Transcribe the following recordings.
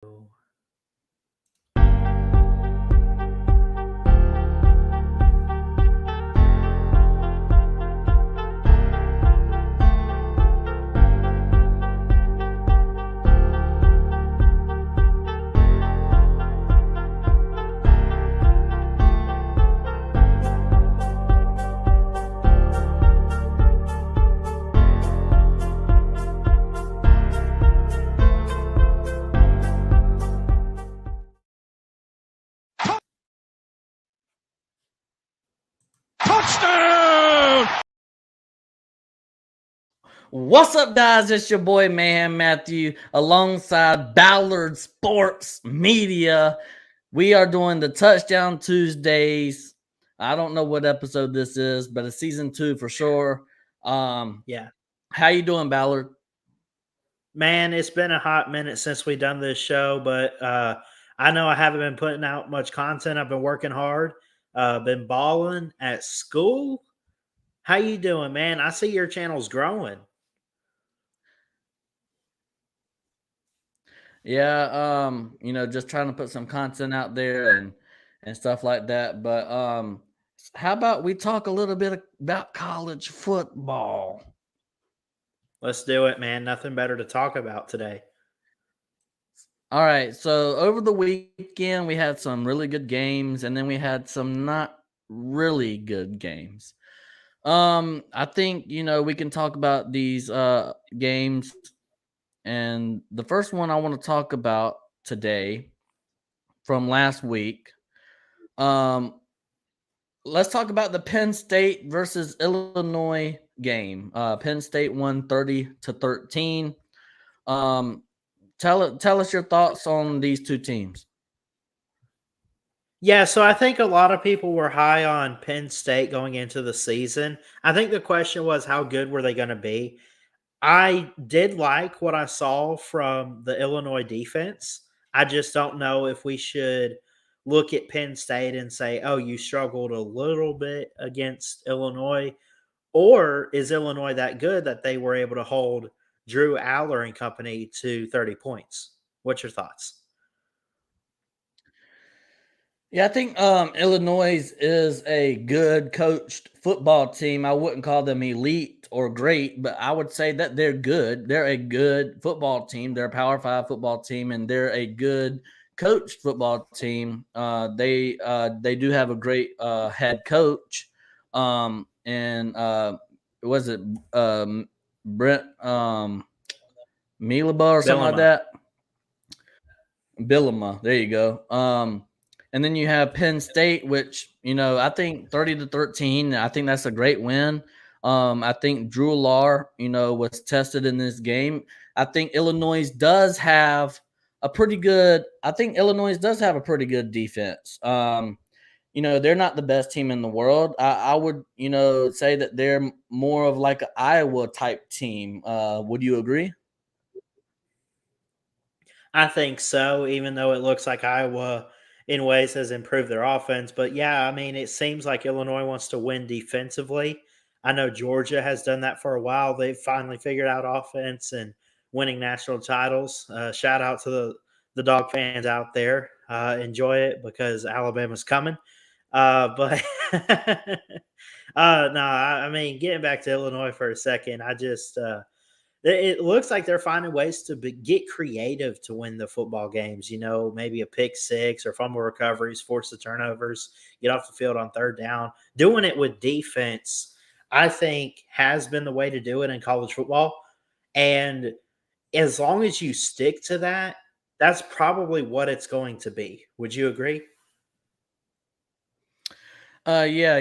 Touchdown! What's up, guys? It's your boy Mayhem Matthew alongside Ballard Sports Media. We are doing the Touchdown Tuesdays. I don't know what episode this is, but it's season 2 for sure. Yeah. How you doing, Ballard? Man, it's been a hot minute since we done this show, but I know I haven't been putting out much content. I've been working hard, been balling at school. How you doing, man? I see your channel's growing. Yeah, just trying to put some content out there and stuff like that. But how about we talk a little bit about college football? Let's do it, man. Nothing better to talk about today. All right. So over the weekend, we had some really good games, and then we had some not really good games. I think we can talk about these games, and the first one I want to talk about today from last week. Let's talk about the Penn State versus Illinois game. Penn State won 30-13. Tell us your thoughts on these two teams. Yeah, so I think a lot of people were high on Penn State going into the season. I think the question was, how good were they going to be? I did like what I saw from the Illinois defense. I just don't know if we should look at Penn State and say, oh, you struggled a little bit against Illinois. Or is Illinois that good that they were able to hold Drew Aller and company to 30 points? What's your thoughts? Yeah, I think Illinois is a good coached football team. I wouldn't call them elite or great, but I would say that they're good. They're a good football team. They're a Power 5 football team, and they're a good coached football team. They do have a great head coach, and was it Brent Milaba or something like that? Bielema. There you go. And then you have Penn State, which, I think 30-13, I think that's a great win. I think Drew Lar, was tested in this game. I think Illinois does have a pretty good defense. They're not the best team in the world. I would, say that they're more of like an Iowa type team. Would you agree? I think so, even though it looks like Iowa in ways has improved their offense. But yeah, I mean, it seems like Illinois wants to win defensively. I know Georgia has done that for a while. They've finally figured out offense and winning national titles. Shout out to the dog fans out there. Enjoy it because Alabama's coming. But no, I mean, getting back to Illinois for a second, it looks like they're finding ways to get creative to win the football games. Maybe a pick six or fumble recoveries, force the turnovers, get off the field on third down. Doing it with defense, I think, has been the way to do it in college football. And as long as you stick to that, that's probably what it's going to be. Would you agree? Yeah,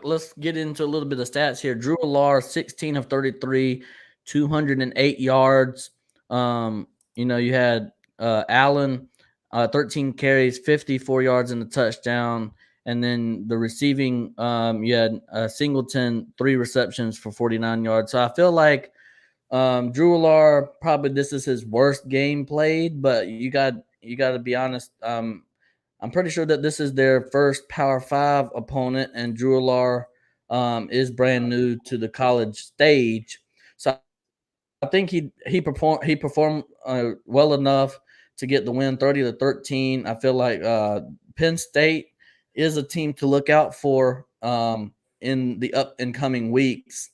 let's get into a little bit of stats here. Drew Lar, 16 of 33, 208 yards. You had Allen, 13 carries, 54 yards in the touchdown. And then the receiving, you had Singleton, 3 receptions for 49 yards. So I feel like Drew Lar, probably this is his worst game played, but you got to be honest. I'm pretty sure that this is their first Power 5 opponent, and Drew Lar is brand new to the college stage. So I think he performed well enough to get the win, 30-13. I feel like Penn State is a team to look out for in the up and coming weeks.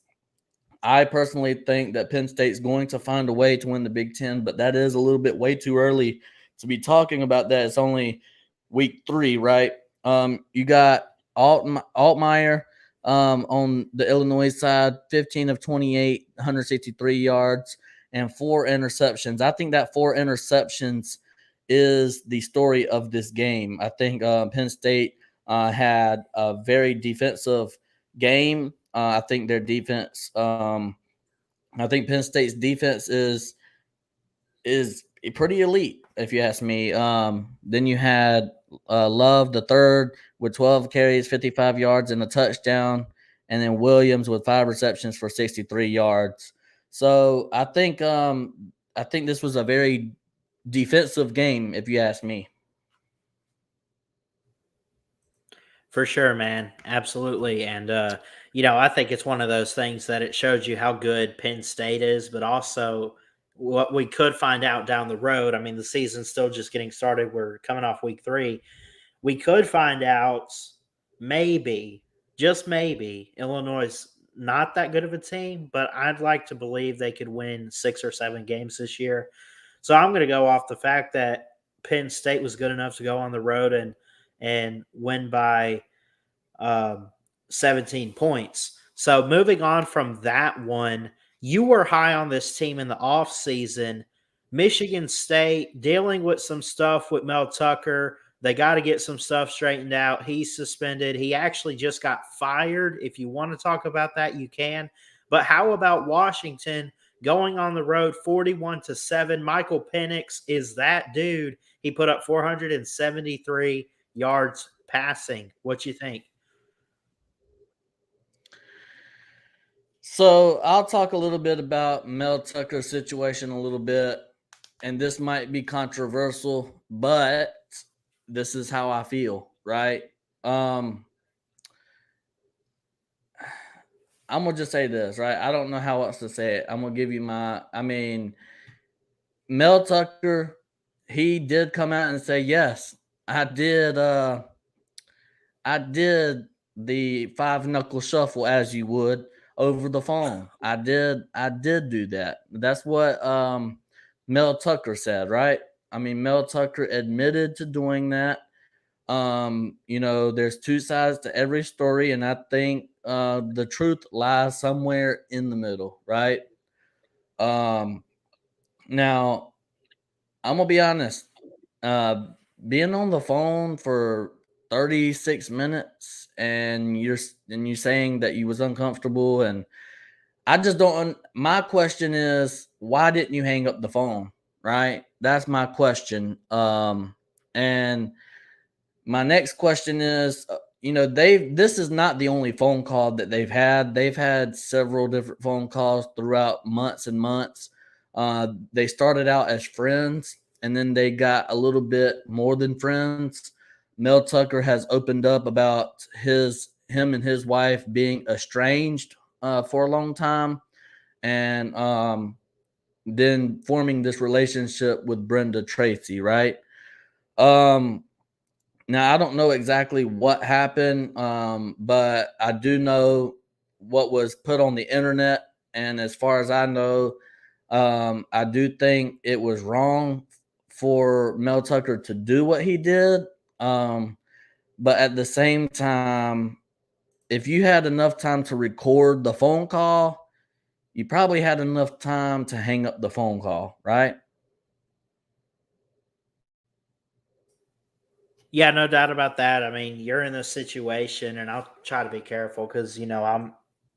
I personally think that Penn State's going to find a way to win the Big Ten, but that is a little bit way too early to be talking about that. It's only week 3, right? You got Altmaier on the Illinois side, 15 of 28, 163 yards, and 4 interceptions. I think that 4 interceptions is the story of this game. I think Penn State had a very defensive game. I think their defense. I think Penn State's defense is pretty elite, if you ask me. Then you had Love the third with 12 carries, 55 yards, and a touchdown, and then Williams with 5 receptions for 63 yards. So I think this was a very defensive game, if you ask me. For sure, man. Absolutely. And, I think it's one of those things that it shows you how good Penn State is, but also what we could find out down the road. I mean, the season's still just getting started. We're coming off week 3. We could find out maybe, just maybe, Illinois is not that good of a team, but I'd like to believe they could win 6 or 7 games this year. So I'm going to go off the fact that Penn State was good enough to go on the road and win by 17 points. So moving on from that one, you were high on this team in the offseason. Michigan State dealing with some stuff with Mel Tucker. They got to get some stuff straightened out. He's suspended. He actually just got fired. If you want to talk about that, you can. But how about Washington going on the road 41-7? Michael Penix is that dude. He put up 473 yards passing. What you think? So I'll talk a little bit about Mel Tucker's situation a little bit, and this might be controversial, but this is how I feel, right? I'm gonna just say this, right? I don't know how else to say it. I'm gonna give you Mel Tucker, he did come out and say, yes, I did the 5-knuckle shuffle, as you would, over the phone. I did do that. That's what Mel Tucker said, right? I mean, Mel Tucker admitted to doing that. There's 2 sides to every story, and I think the truth lies somewhere in the middle, right? Now I'm gonna be honest. Uh, Being on the phone for 36 minutes and you're saying that you was uncomfortable, and I just don't. My question is, why didn't you hang up the phone? Right? That's my question. And my next question is, this is not the only phone call that they've had. They've had several different phone calls throughout months and months. They started out as friends, and then they got a little bit more than friends. Mel Tucker has opened up about him and his wife being estranged for a long time, and then forming this relationship with Brenda Tracy, right? Now I don't know exactly what happened, but I do know what was put on the internet, and as far as I know, I do think it was wrong for Mel Tucker to do what he did. But at the same time, if you had enough time to record the phone call, you probably had enough time to hang up the phone call, right? Yeah, no doubt about that. I mean, you're in this situation, and I'll try to be careful because, I'm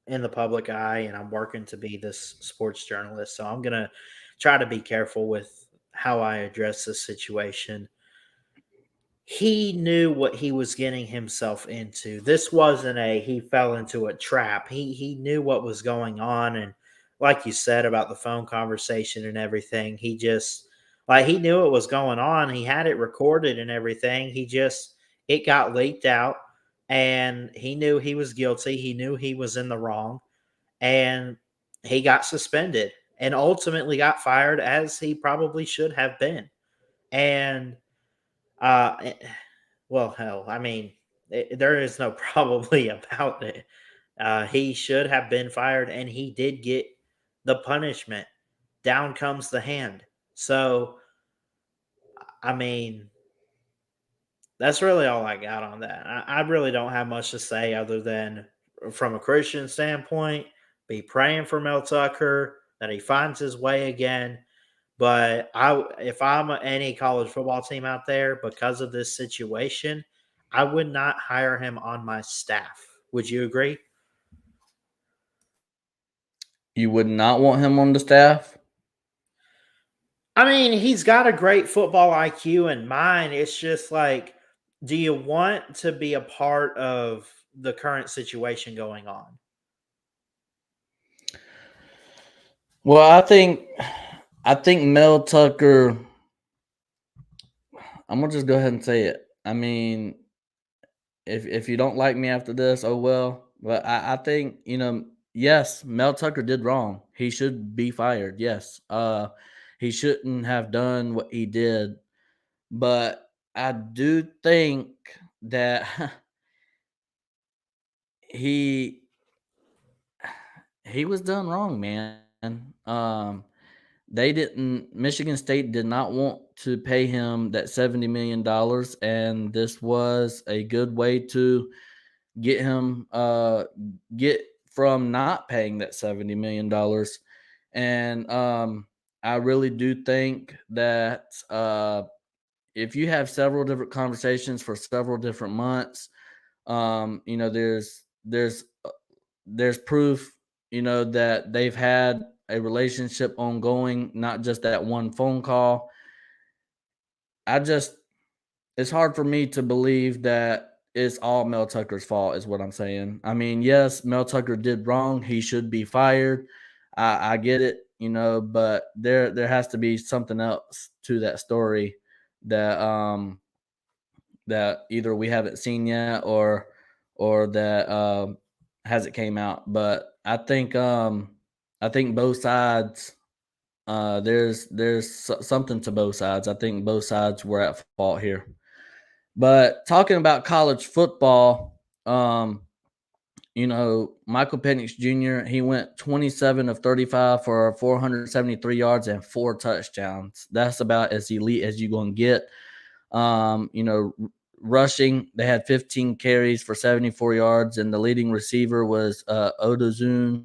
in the public eye and I'm working to be this sports journalist. So I'm going to try to be careful with how I address this situation. He knew what he was getting himself into. This wasn't he fell into a trap. He knew what was going on, and like you said about the phone conversation and everything, he just like he knew what was going on. He had it recorded and everything. It got leaked out, and he knew he was guilty. He knew he was in the wrong, and he got suspended and ultimately got fired, as he probably should have been. And uh, well, hell, I mean, there is no probably about it. He should have been fired, and he did get the punishment. Down comes the hand. So, I mean, that's really all I got on that. I really don't have much to say other than from a Christian standpoint, be praying for Mel Tucker that he finds his way again. But if I'm any college football team out there, because of this situation, I would not hire him on my staff. Would you agree? You would not want him on the staff? I mean, he's got a great football IQ and mind. It's just like, do you want to be a part of the current situation going on? Well, I think Mel Tucker. I'm gonna just go ahead and say it. I mean, if you don't like me after this, oh well. But I think yes, Mel Tucker did wrong. He should be fired. Yes, he shouldn't have done what he did. But I do think that he he was done wrong, man. Um, they didn't. Michigan State did not want to pay him that $70 million, and this was a good way to get him get from not paying that $70 million. And I really do think that if you have several different conversations for several different months, there's proof, that they've had a relationship ongoing, not just that one phone call. I just It's hard for me to believe that it's all Mel Tucker's fault, is what I'm saying. I mean, yes, Mel Tucker did wrong. He should be fired. I get it, but there has to be something else to that story that that either we haven't seen yet, or that hasn't came out. But I think both sides, there's something to both sides. I think both sides were at fault here. But talking about college football, Michael Penix Jr., he went 27 of 35 for 473 yards and 4 touchdowns. That's about as elite as you're going to get. Rushing, they had 15 carries for 74 yards, and the leading receiver was Odozune,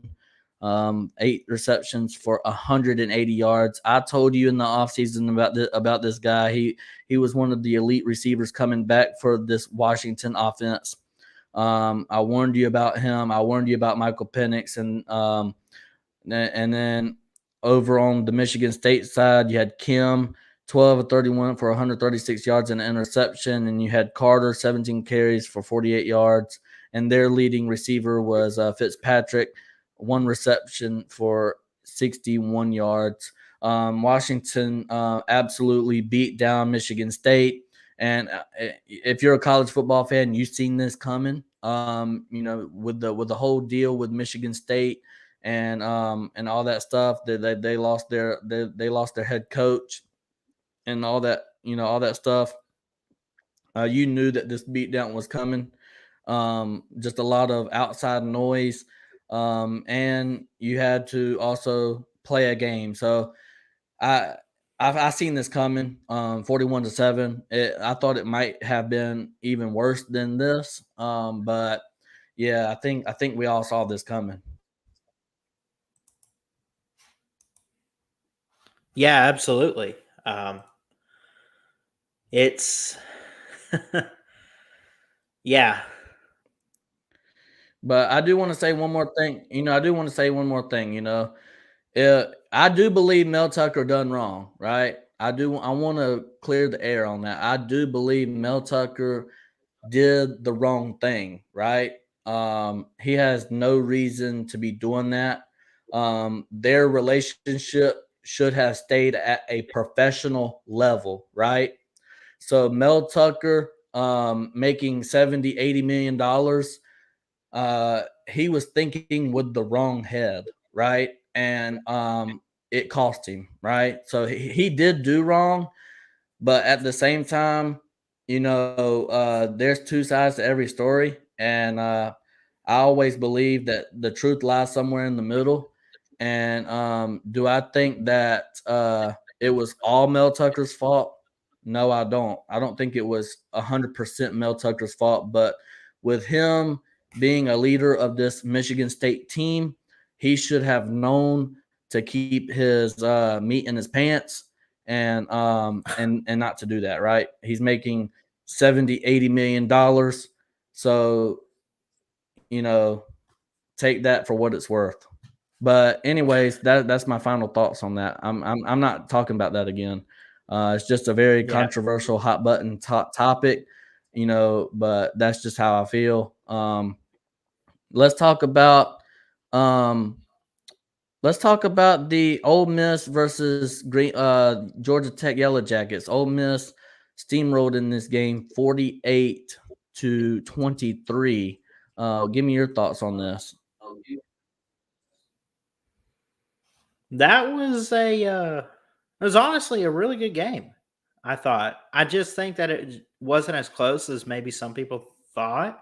8 receptions for 180 yards. I told you in the offseason about this guy. He was one of the elite receivers coming back for this Washington offense. I warned you about him. I warned you about Michael Penix, and then over on the Michigan State side, you had Kim, 12 of 31 for 136 yards and an interception, and you had Carter, 17 carries for 48 yards, and their leading receiver was Fitzpatrick, 1 reception for 61 yards. Washington absolutely beat down Michigan State. And if you're a college football fan, you've seen this coming. With the whole deal with Michigan State and all that stuff, they lost they lost their head coach and all that stuff. You knew that this beatdown was coming. Just a lot of outside noise, and you had to also play a game. So I I seen this coming. 41-7. I thought it might have been even worse than this. But yeah, I think we all saw this coming. Yeah, absolutely. Um, it's yeah, But I do want to say one more thing. I do want to say one more thing. I do believe Mel Tucker done wrong, right? I do. I want to clear the air on that. I do believe Mel Tucker did the wrong thing, right? He has no reason to be doing that. Their relationship should have stayed at a professional level, right? So Mel Tucker, making 70, $80 million, he was thinking with the wrong head, right? And it cost him, right? So he did do wrong, But at the same time, there's two sides to every story, and I always believe that the truth lies somewhere in the middle. And do I think that it was all Mel Tucker's fault? No, I don't. I don't think it was 100% Mel Tucker's fault. But with him being a leader of this Michigan State team, he should have known to keep his meat in his pants and not to do that, right? He's making 70-80 million dollars. So, you know, take that for what it's worth. But anyways, that's my final thoughts on that. I'm not talking about that again. It's just a very Yeah. controversial hot button topic, but that's just how I feel. Let's talk about um let's talk about the Ole Miss versus Georgia Tech Yellow Jackets. Ole Miss steamrolled in this game 48-23. Give me your thoughts on this. That was it was honestly a really good game. I thought. I just think that it wasn't as close as maybe some people thought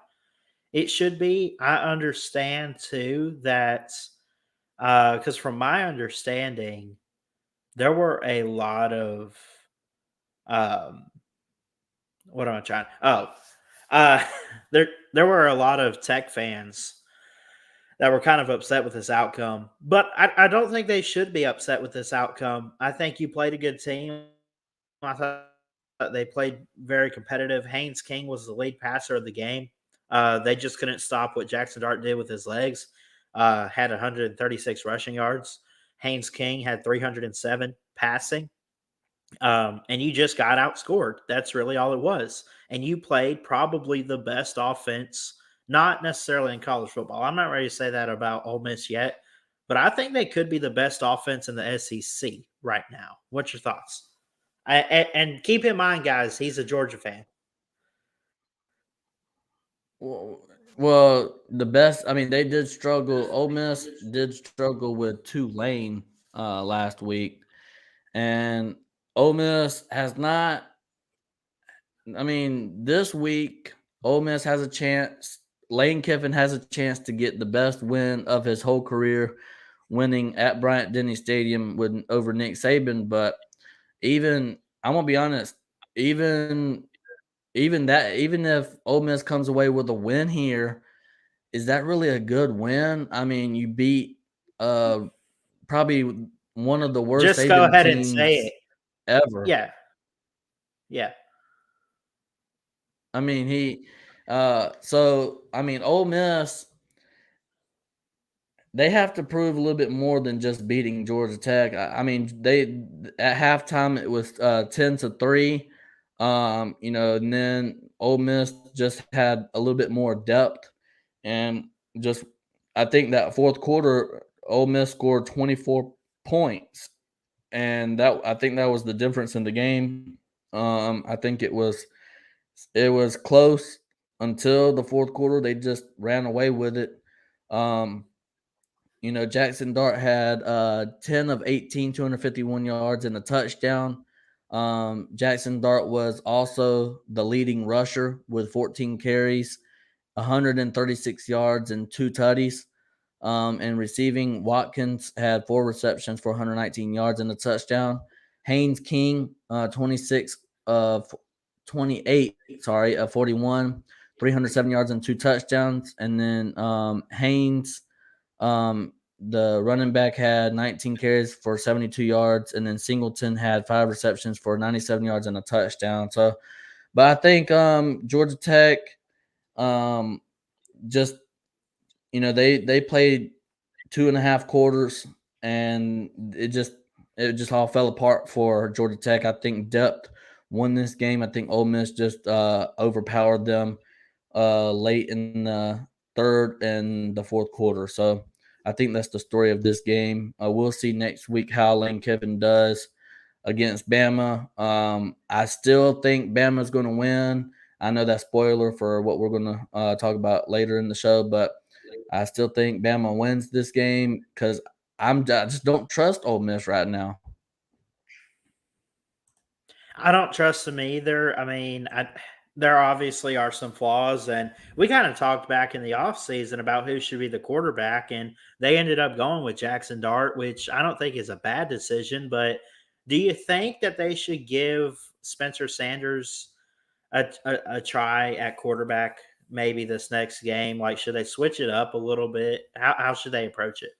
it should be. I understand too that because from my understanding, there were a lot of um what am I trying? Oh, uh, there were a lot of Tech fans that were kind of upset with this outcome, but I don't think they should be upset with this outcome. I think you played a good team. I thought they played very competitive. Haynes King was the lead passer of the game. They just couldn't stop what Jackson Dart did with his legs. Had 136 rushing yards. Haynes King had 307 passing. And you just got outscored. That's really all it was. And you played probably the best offense, not necessarily in college football. I'm not ready to say that about Ole Miss yet, but I think they could be the best offense in the SEC right now. What's your thoughts? And keep in mind, guys, he's a Georgia fan. Well, the best. I mean, they did struggle. Ole Miss did struggle with Tulane last week, and Ole Miss has not. I mean, this week, Ole Miss has a chance. Lane Kiffin has a chance to get the best win of his whole career, winning at Bryant Denny Stadium over Nick Saban. But I'm gonna be honest, even even if Ole Miss comes away with a win here, is that really a good win? I mean, you beat probably one of the worst Just go Saban ahead and say teams it. ever. Yeah. Yeah. I mean, Ole Miss, they have to prove a little bit more than just beating Georgia Tech. I mean, they at halftime it was 10-3. And then Ole Miss just had a little bit more depth, and just I think that fourth quarter, Ole Miss scored 24 points, and I think that was the difference in the game. I think it was close until the fourth quarter. They just ran away with it. Um, Jackson Dart had 10 of 18, 251 yards and a touchdown. Jackson Dart was also the leading rusher with 14 carries, 136 yards, and two tutties. And receiving, Watkins had 4 receptions for 119 yards and a touchdown. Haynes King, 26 of 28, 41, 307 yards and 2 touchdowns. And then Haynes, the running back, had 19 carries for 72 yards. And then Singleton had 5 receptions for 97 yards and a touchdown. But I think Georgia Tech just they played 2.5 quarters, and it just all fell apart for Georgia Tech. I think depth won this game. I think Ole Miss just overpowered them late in the third and the fourth quarter. So I think that's the story of this game. We'll see next week how Lane Kiffin does against Bama. I still think Bama's going to win. I know that's spoiler for what we're going to talk about later in the show, but I still think Bama wins this game because I just don't trust Ole Miss right now. I don't trust him either. I mean, there obviously are some flaws, and we kind of talked back in the offseason about who should be the quarterback, and they ended up going with Jackson Dart, which I don't think is a bad decision. But do you think that they should give Spencer Sanders a try at quarterback maybe this next game? Like, should they switch it up a little bit? How should they approach it?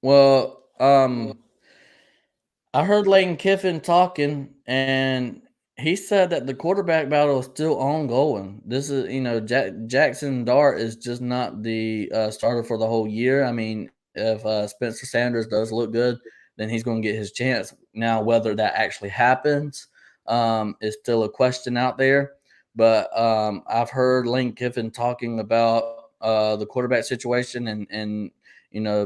Well, I heard Lane Kiffin talking, and he said that the quarterback battle is still ongoing. This is, Jackson Dart is just not the starter for the whole year. I mean, if Spencer Sanders does look good, then he's going to get his chance. Now, whether that actually happens is still a question out there. But I've heard Lane Kiffin talking about the quarterback situation, and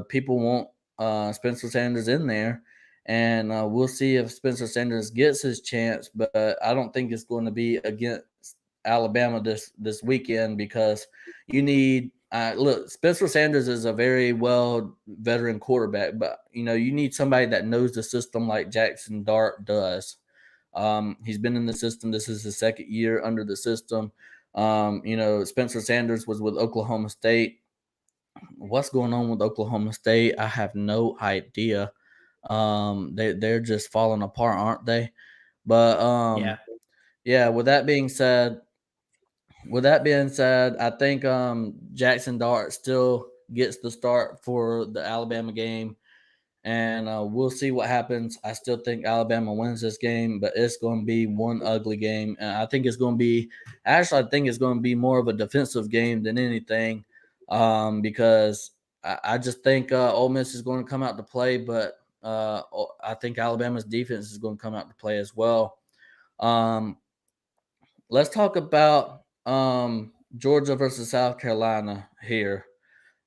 people want Spencer Sanders in there, and we'll see if Spencer Sanders gets his chance. But I don't think it's going to be against Alabama this weekend, because you need look. Spencer Sanders is a very well veteran quarterback, but you need somebody that knows the system like Jackson Dart does. He's been in the system. This is his second year under the system. Spencer Sanders was with Oklahoma State. What's going on with Oklahoma State? I have no idea. They're just falling apart, aren't they? But Yeah. yeah. With that being said, I think Jackson Dart still gets the start for the Alabama game, and we'll see what happens. I still think Alabama wins this game, but it's going to be one ugly game, and I think it's going to be. Actually, I think it's going to be more of a defensive game than anything, because I just think Ole Miss is going to come out to play, but I think Alabama's defense is going to come out to play as well. Um, let's talk about Georgia versus South Carolina here.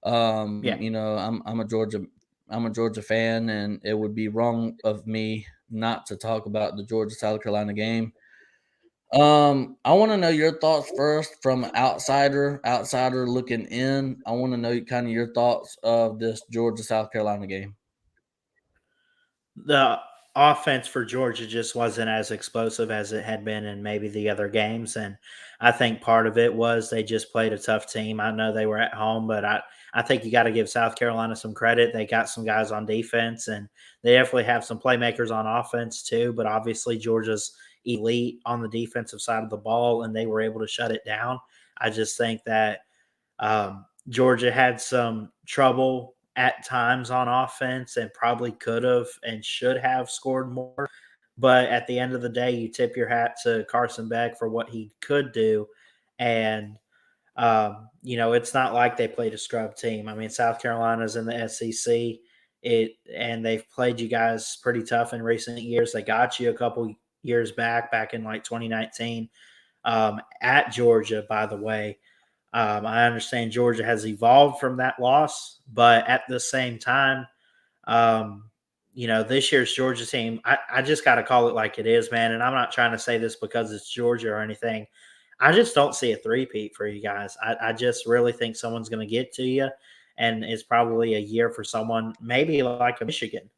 Yeah. I'm a Georgia fan, and it would be wrong of me not to talk about the Georgia South Carolina game. I want to know your thoughts first, from an outsider looking in. I want to know kind of your thoughts of this Georgia South Carolina game. The offense for Georgia just wasn't as explosive as it had been in maybe the other games. And I think part of it was they just played a tough team. I know they were at home, but I think you got to give South Carolina some credit. They got some guys on defense, and they definitely have some playmakers on offense too. But obviously, Georgia's elite on the defensive side of the ball, and they were able to shut it down. I just think that Georgia had some trouble at times on offense and probably could have and should have scored more. But at the end of the day, you tip your hat to Carson Beck for what he could do. And, it's not like they played a scrub team. I mean, South Carolina's in the SEC. And they've played you guys pretty tough in recent years. They got you a couple years back in like 2019, at Georgia, by the way. I understand Georgia has evolved from that loss, but at the same time, this year's Georgia team, I just got to call it like it is, man. And I'm not trying to say this because it's Georgia or anything. I just don't see a three-peat for you guys. I just really think someone's going to get to you, and it's probably a year for someone, maybe like a Michigan.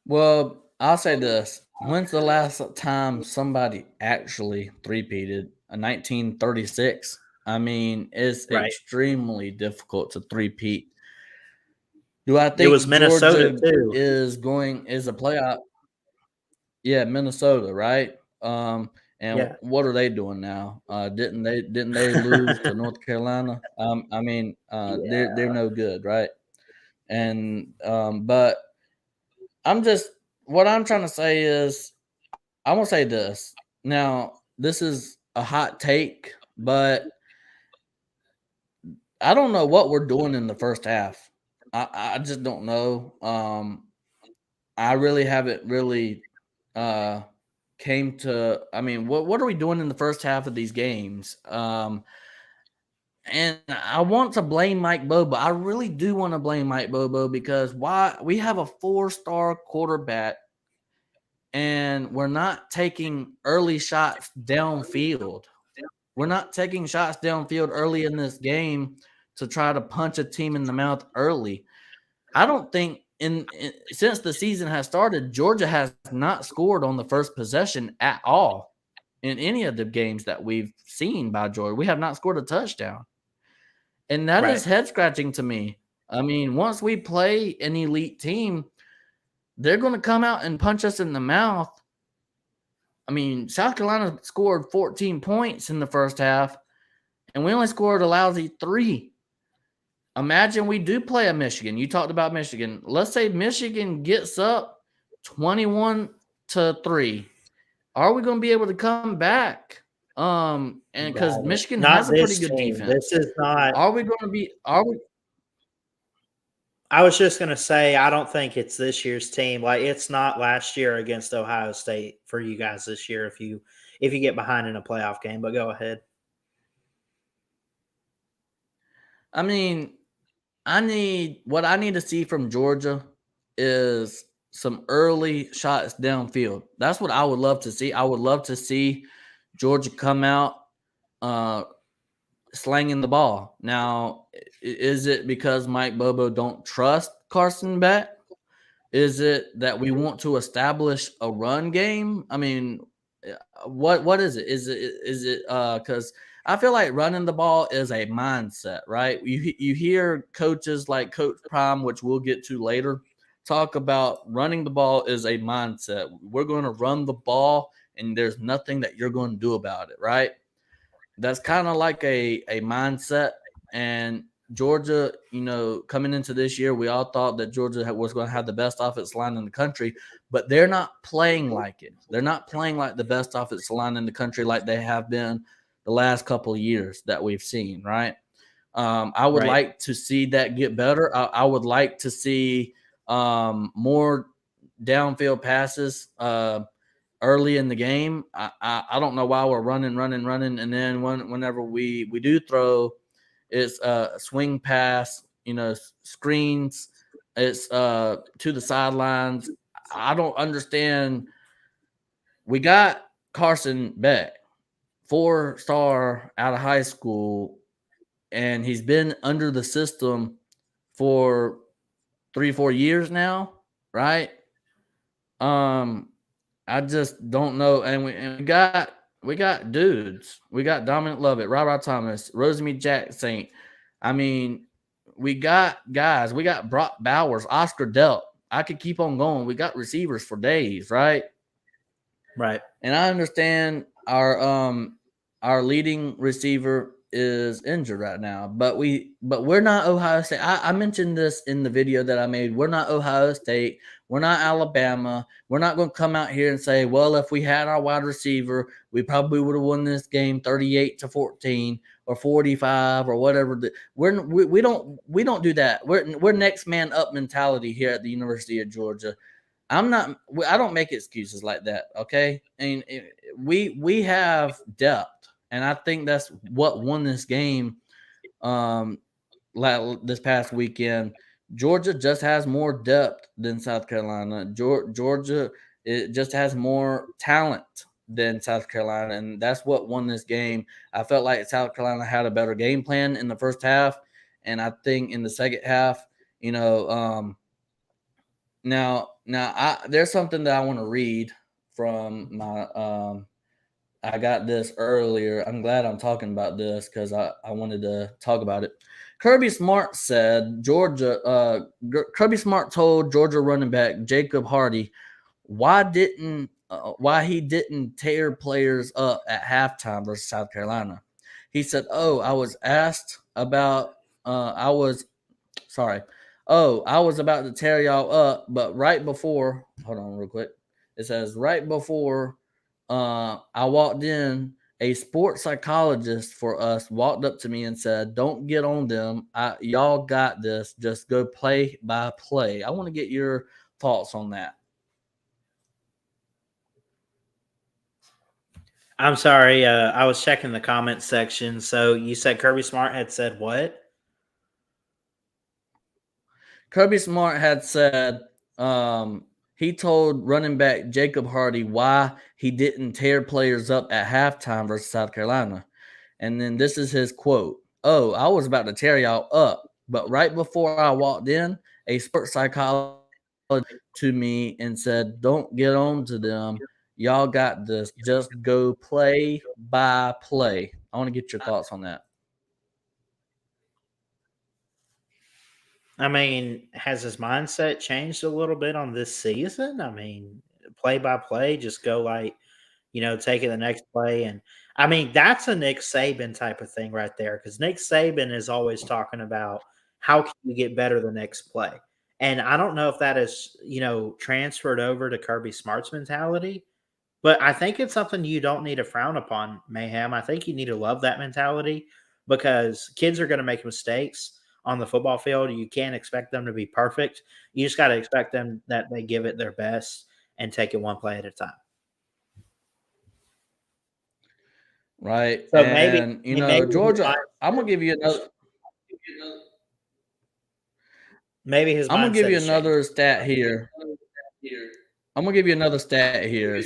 Well, I'll say this. When's the last time somebody actually three-peated? 1936. I mean, it's Right. extremely difficult to three-peat. Do I It was think Minnesota Georgia too. is a playoff? Yeah, Minnesota, right? And Yeah. what are they doing now? Didn't they lose to North Carolina? I mean, they're Yeah. no good, right? And but I'm just what I'm trying to say is, I'm gonna say this. Now, this is a hot take, but I don't know what we're doing in the first half. I just don't know. I really haven't really uh came to. I mean, what are we doing in the first half of these games? And I want to blame Mike Bobo. I really do want to blame Mike Bobo, because why we have a 4-star quarterback and we're not taking early shots downfield. We're not taking shots downfield early in this game to try to punch a team in the mouth early. I don't think since the season has started, Georgia has not scored on the first possession at all in any of the games that we've seen by Georgia. We have not scored a touchdown. And that is head scratching to me. I mean, once we play an elite team, they're going to come out and punch us in the mouth. I mean, South Carolina scored 14 points in the first half, and we only scored a lousy 3. Imagine we do play a Michigan. You talked about Michigan. Let's say Michigan gets up 21-3. Are we going to be able to come back? And because Michigan has a pretty good defense. This is not. Are we going to be? Are we? I was just going to say, I don't think it's this year's team. Like, it's not last year against Ohio State for you guys this year if you get behind in a playoff game. But go ahead. I mean, what I need to see from Georgia is some early shots downfield. That's what I would love to see. I would love to see Georgia come out slanging the ball. Now, is it because Mike Bobo don't trust Carson Beck? Is it that we want to establish a run game? I mean, what is it? Is it because I feel like running the ball is a mindset, right? You hear coaches like Coach Prime, which we'll get to later, talk about running the ball is a mindset. We're going to run the ball, and there's nothing that you're going to do about it, right? That's kind of like a mindset. And Georgia, coming into this year, we all thought that Georgia was going to have the best offensive line in the country, but they're not playing like it. They're not playing like the best offensive line in the country like they have been the last couple of years that we've seen, right? I would like to see that get better. I would like to see more downfield passes early in the game. I don't know why we're running, and then whenever we do throw, it's a swing pass, screens, it's to the sidelines. I don't understand. We got Carson Beck, 4-star out of high school, and he's been under the system for 3-4 years now, right? I just don't know. And we got dudes. We got Dominic Lovett, Robert Thomas, Rosemary Jackson. I mean, we got guys. We got Brock Bowers, Oscar Delp. I could keep on going. We got receivers for days, right? Right. And I understand our leading receiver is injured right now, but we're not Ohio State. I mentioned this in the video that I made. We're not Ohio State. We're not Alabama. We're not going to come out here and say, well, if we had our wide receiver, we probably would have won this game 38-14 or 45 or whatever. We don't do that. We're next man up mentality here at the University of Georgia. I don't make excuses like that. Okay. And we have depth, and I think that's what won this game. This past weekend, Georgia just has more depth than South Carolina. Georgia, it just has more talent than South Carolina, and that's what won this game. I felt like South Carolina had a better game plan in the first half, and I think in the second half, now there's something that I want to read from my I got this earlier. I'm glad I'm talking about this because I wanted to talk about it. Kirby Smart said Kirby Smart told Georgia running back Jacob Hardy why he didn't tear players up at halftime versus South Carolina. He said, I was about to tear y'all up, but right before, hold on real quick. It says right before I walked in, a sports psychologist for us walked up to me and said, don't get on them. Y'all got this. Just go play by play. I want to get your thoughts on that. I'm sorry. I was checking the comment section. So you said Kirby Smart had said what? Kirby Smart had said he told running back Jacob Hardy why he didn't tear players up at halftime versus South Carolina. And then this is his quote. I was about to tear y'all up, but right before I walked in, a sports psychologist to me and said, "Don't get on to them. Y'all got this. Just go play by play." I want to get your thoughts on that. I mean, has his mindset changed a little bit on this season? I mean, play by play, just go like, taking the next play. And I mean, that's a Nick Saban type of thing right there. Cause Nick Saban is always talking about how can you get better the next play. And I don't know if that is, transferred over to Kirby Smart's mentality, but I think it's something you don't need to frown upon, Mayhem. I think you need to love that mentality because kids are going to make mistakes on the football field. You can't expect them to be perfect. You just got to expect them that they give it their best and take it one play at a time. Right. So maybe, And maybe his Georgia, mind, I'm gonna give you another maybe his I'm gonna give mindset you has changed. another stat here. I'm gonna give you another stat here.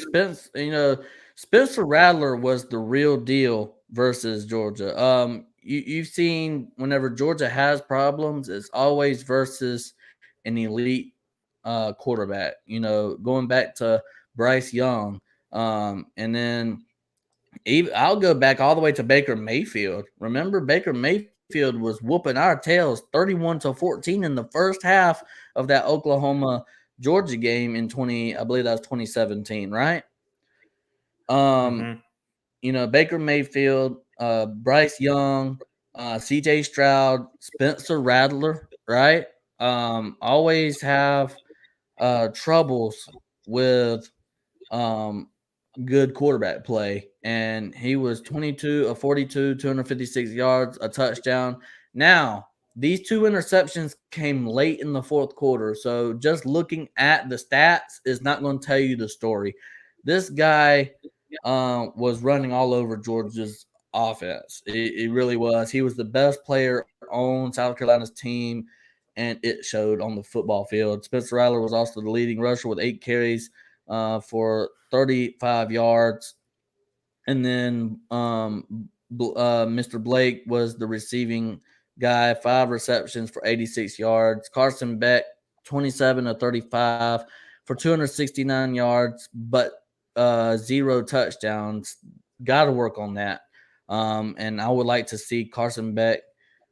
Spencer Rattler was the real deal versus Georgia. You've seen whenever Georgia has problems, it's always versus an elite quarterback. Going back to Bryce Young, and then I'll go back all the way to Baker Mayfield. Remember, Baker Mayfield was whooping our tails 31-14 in the first half of that Oklahoma Georgia game in 20, I believe that was 2017, right? Mhm. Baker Mayfield, Bryce Young, CJ Stroud, Spencer Rattler, right? Always have troubles with good quarterback play. And he was 22 of 42, 256 yards, a touchdown. Now, these two interceptions came late in the fourth quarter. So just looking at the stats is not going to tell you the story. This guy was running all over Georgia's offense. It really was. He was the best player on South Carolina's team, and it showed on the football field. Spencer Rattler was also the leading rusher with 8 carries for 35 yards. And then Mr. Blake was the receiving guy, 5 receptions for 86 yards. Carson Beck, 27 of 35 for 269 yards, but 0 touchdowns. Got to work on that. And I would like to see Carson Beck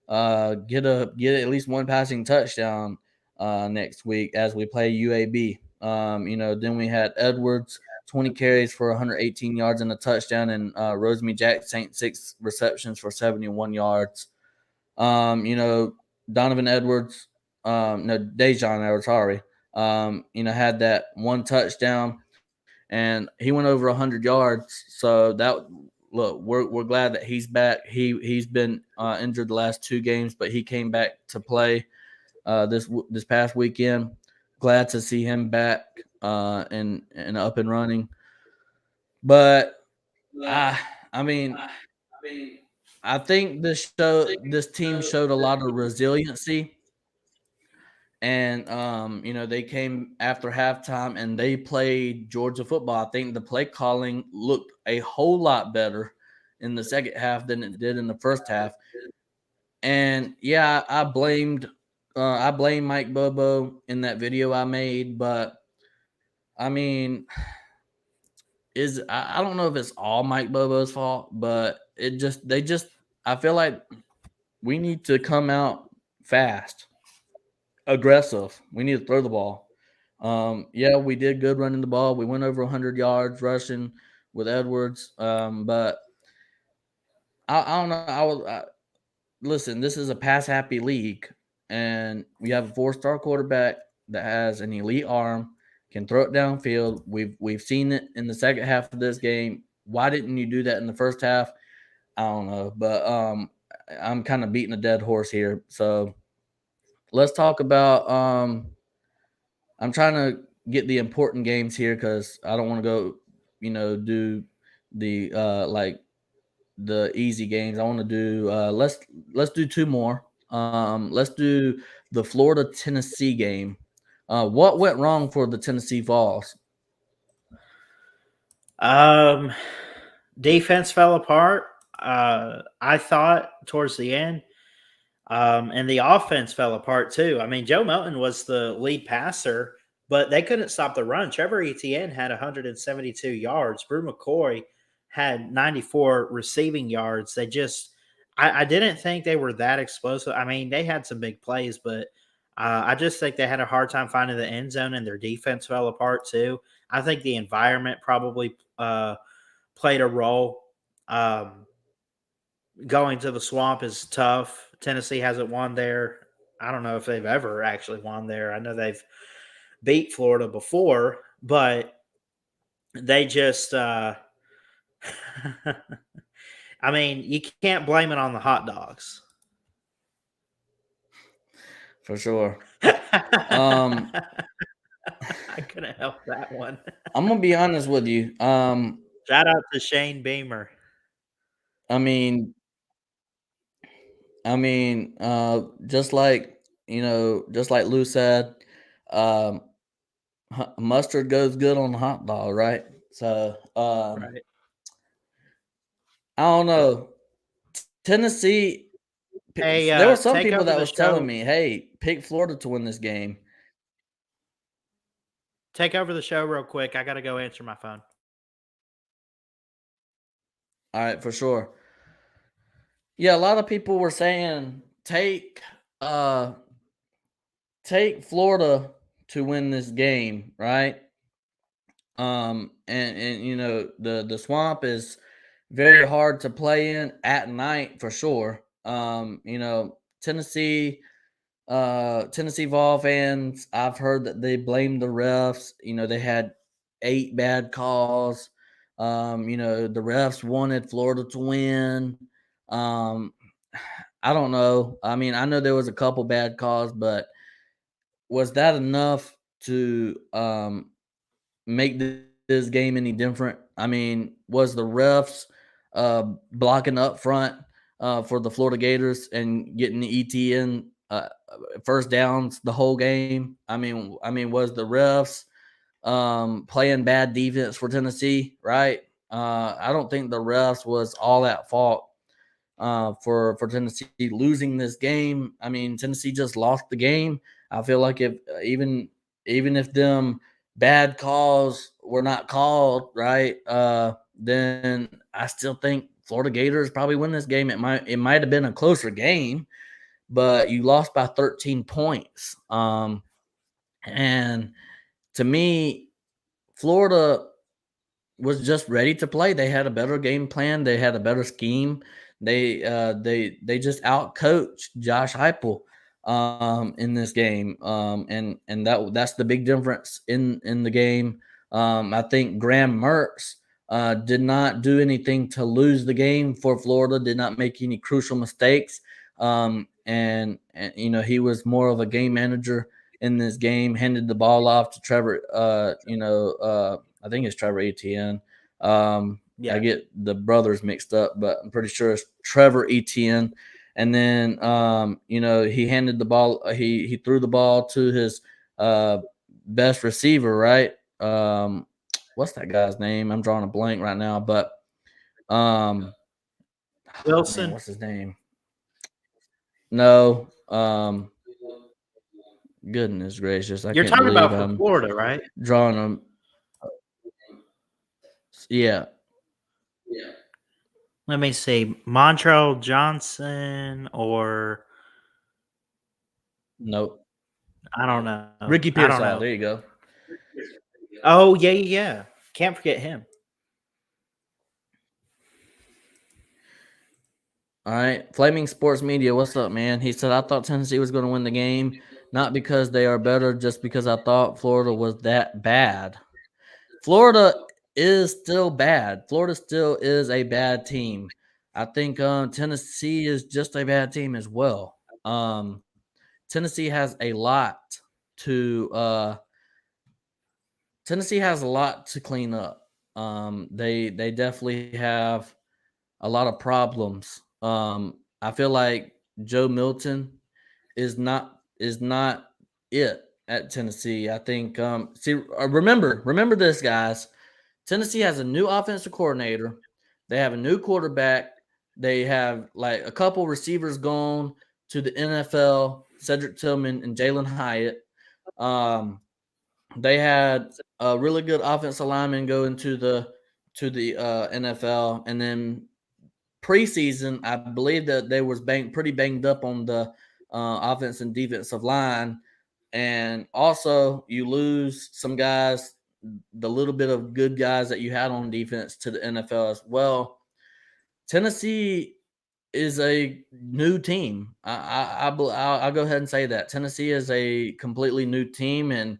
get at least one passing touchdown next week as we play UAB. Then we had Edwards, 20 carries for 118 yards and a touchdown, and Rosemy Jackson, 6 receptions for 71 yards. Donovan Edwards, no, Dejon Edwards, sorry, had that one touchdown, and he went over 100 yards. So we're glad that he's back. He's been injured the last 2 games, but he came back to play this past weekend. Glad to see him back and up and running. But I mean, I think this team showed a lot of resiliency, and they came after halftime and they played Georgia football. I think the play calling looked a whole lot better in the second half than it did in the first half. And yeah, I blamed Mike Bobo in that video I made, but I mean, I don't know if it's all Mike Bobo's fault, but I feel like we need to come out fast, aggressive. We need to throw the ball. Yeah, we did good running the ball. We went over 100 yards rushing with Edwards, but I don't know. Listen, this is a pass happy league, and we have a 4-star quarterback that has an elite arm, can throw it downfield. We've seen it in the second half of this game. Why didn't you do that in the first half? I don't know, but I'm kind of beating a dead horse here. So let's talk about. I'm trying to get the important games here because I don't want to go, do the the easy games. I want to do let's do 2 more. Let's do the Florida Tennessee game. What went wrong for the Tennessee Vols? Defense fell apart. I thought towards the end, and the offense fell apart too. I mean, Joe Milton was the lead passer but they couldn't stop the run. Trevor Etienne had 172 yards. Brew McCoy had 94 receiving yards. I didn't think they were that explosive. I mean, they had some big plays, but I just think they had a hard time finding the end zone, and their defense fell apart too. I think the environment probably played a role. Going to the Swamp is tough. Tennessee hasn't won there. I don't know if they've ever actually won there. I know they've beat Florida before, but they just I mean, you can't blame it on the hot dogs. For sure. I couldn't help that one. I'm gonna be honest with you. Shout out to Shane Beamer. I mean, just like just like Lou said, um, mustard goes good on the hot dog, right? So, Right. I don't know. Tennessee. Hey, There were some take people over that the was telling show. me, "Hey, pick Florida to win this game." Take over the show real quick. I got to go answer my phone. All right, for sure. Yeah, a lot of people were saying take Florida to win this game, right? And the Swamp is very hard to play in at night for sure. Tennessee Vol fans, I've heard that they blame the refs. They had 8 bad calls. The refs wanted Florida to win. I don't know. I mean, I know there was a couple bad calls, but was that enough to make this game any different? I mean, was the refs blocking up front for the Florida Gators and getting the ETN first downs the whole game? I mean, was the refs playing bad defense for Tennessee? Right? I don't think the refs was all at fault for Tennessee losing this game. I mean, Tennessee just lost the game. I feel like if even if them bad calls were not called, right, then I still think Florida Gators probably win this game. It might have been a closer game, but you lost by 13 points. And to me, Florida was just ready to play. They had a better game plan. They had a better scheme. They just outcoached Josh Heupel in this game. And that's the big difference in the game. I think Graham Mertz did not do anything to lose the game for Florida. Did not make any crucial mistakes. And he was more of a game manager in this game. Handed the ball off to Trevor. I think it's Trevor Etienne. Yeah. I get the brothers mixed up, but I'm pretty sure it's Trevor Etienne. And then, he handed the ball. He threw the ball to his best receiver, right? What's that guy's name? I'm drawing a blank right now, but Wilson. what's his name? No. Goodness gracious, You're can't talking believe about for I'm Florida, right? drawing them. Yeah. Let me see. Montrell Johnson or Nope. I don't know. Ricky I don't Pearsall. know. There you go. Oh, yeah. Can't forget him. All right. Flaming Sports Media, what's up, man? He said, I thought Tennessee was going to win the game, not because they are better, just because I thought Florida was that bad. Florida is still bad. Florida still is a bad team. I think Tennessee is just a bad team as well. Tennessee has a lot to clean up. They definitely have a lot of problems. I feel like Joe Milton is not it at Tennessee. I think remember this, guys. Tennessee has a new offensive coordinator. They have a new quarterback. They have like a couple receivers gone to the NFL, Cedric Tillman and Jalen Hyatt. they had a really good offensive lineman go into the NFL, and then preseason, I believe that they was pretty banged up on the offense and defensive line, and also you lose some guys, the little bit of good guys that you had on defense to the NFL as well. Tennessee is a new team. I'll go ahead and say that Tennessee is a completely new team, and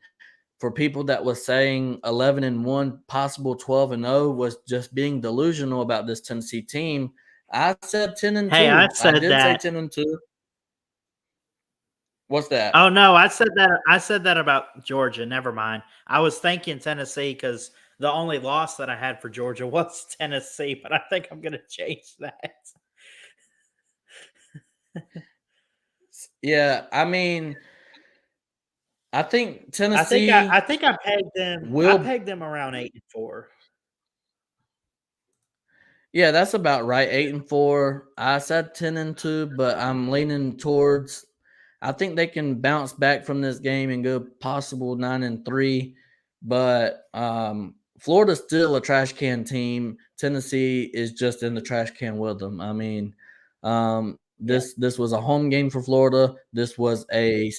for people that was saying 11-1, possible 12-0 was just being delusional about this Tennessee team. I said 10 and Hey, I 2. I said did say that. 10 and 2. What's that? Oh no, I said that. I said that about Georgia. Never mind. I was thinking Tennessee because the only loss that I had for Georgia was Tennessee, but I think I'm going to change that. Yeah, I mean, I think I think I, Tennessee I think I pegged them. I will. pegged them around 8-4. Yeah, that's about right. 8-4. I said 10 and 2, but I'm leaning towards. I think they can bounce back from this game and go possible 9-3. But Florida's still a trash can team. Tennessee is just in the trash can with them. I mean, Yeah, this was a home game for Florida. This was a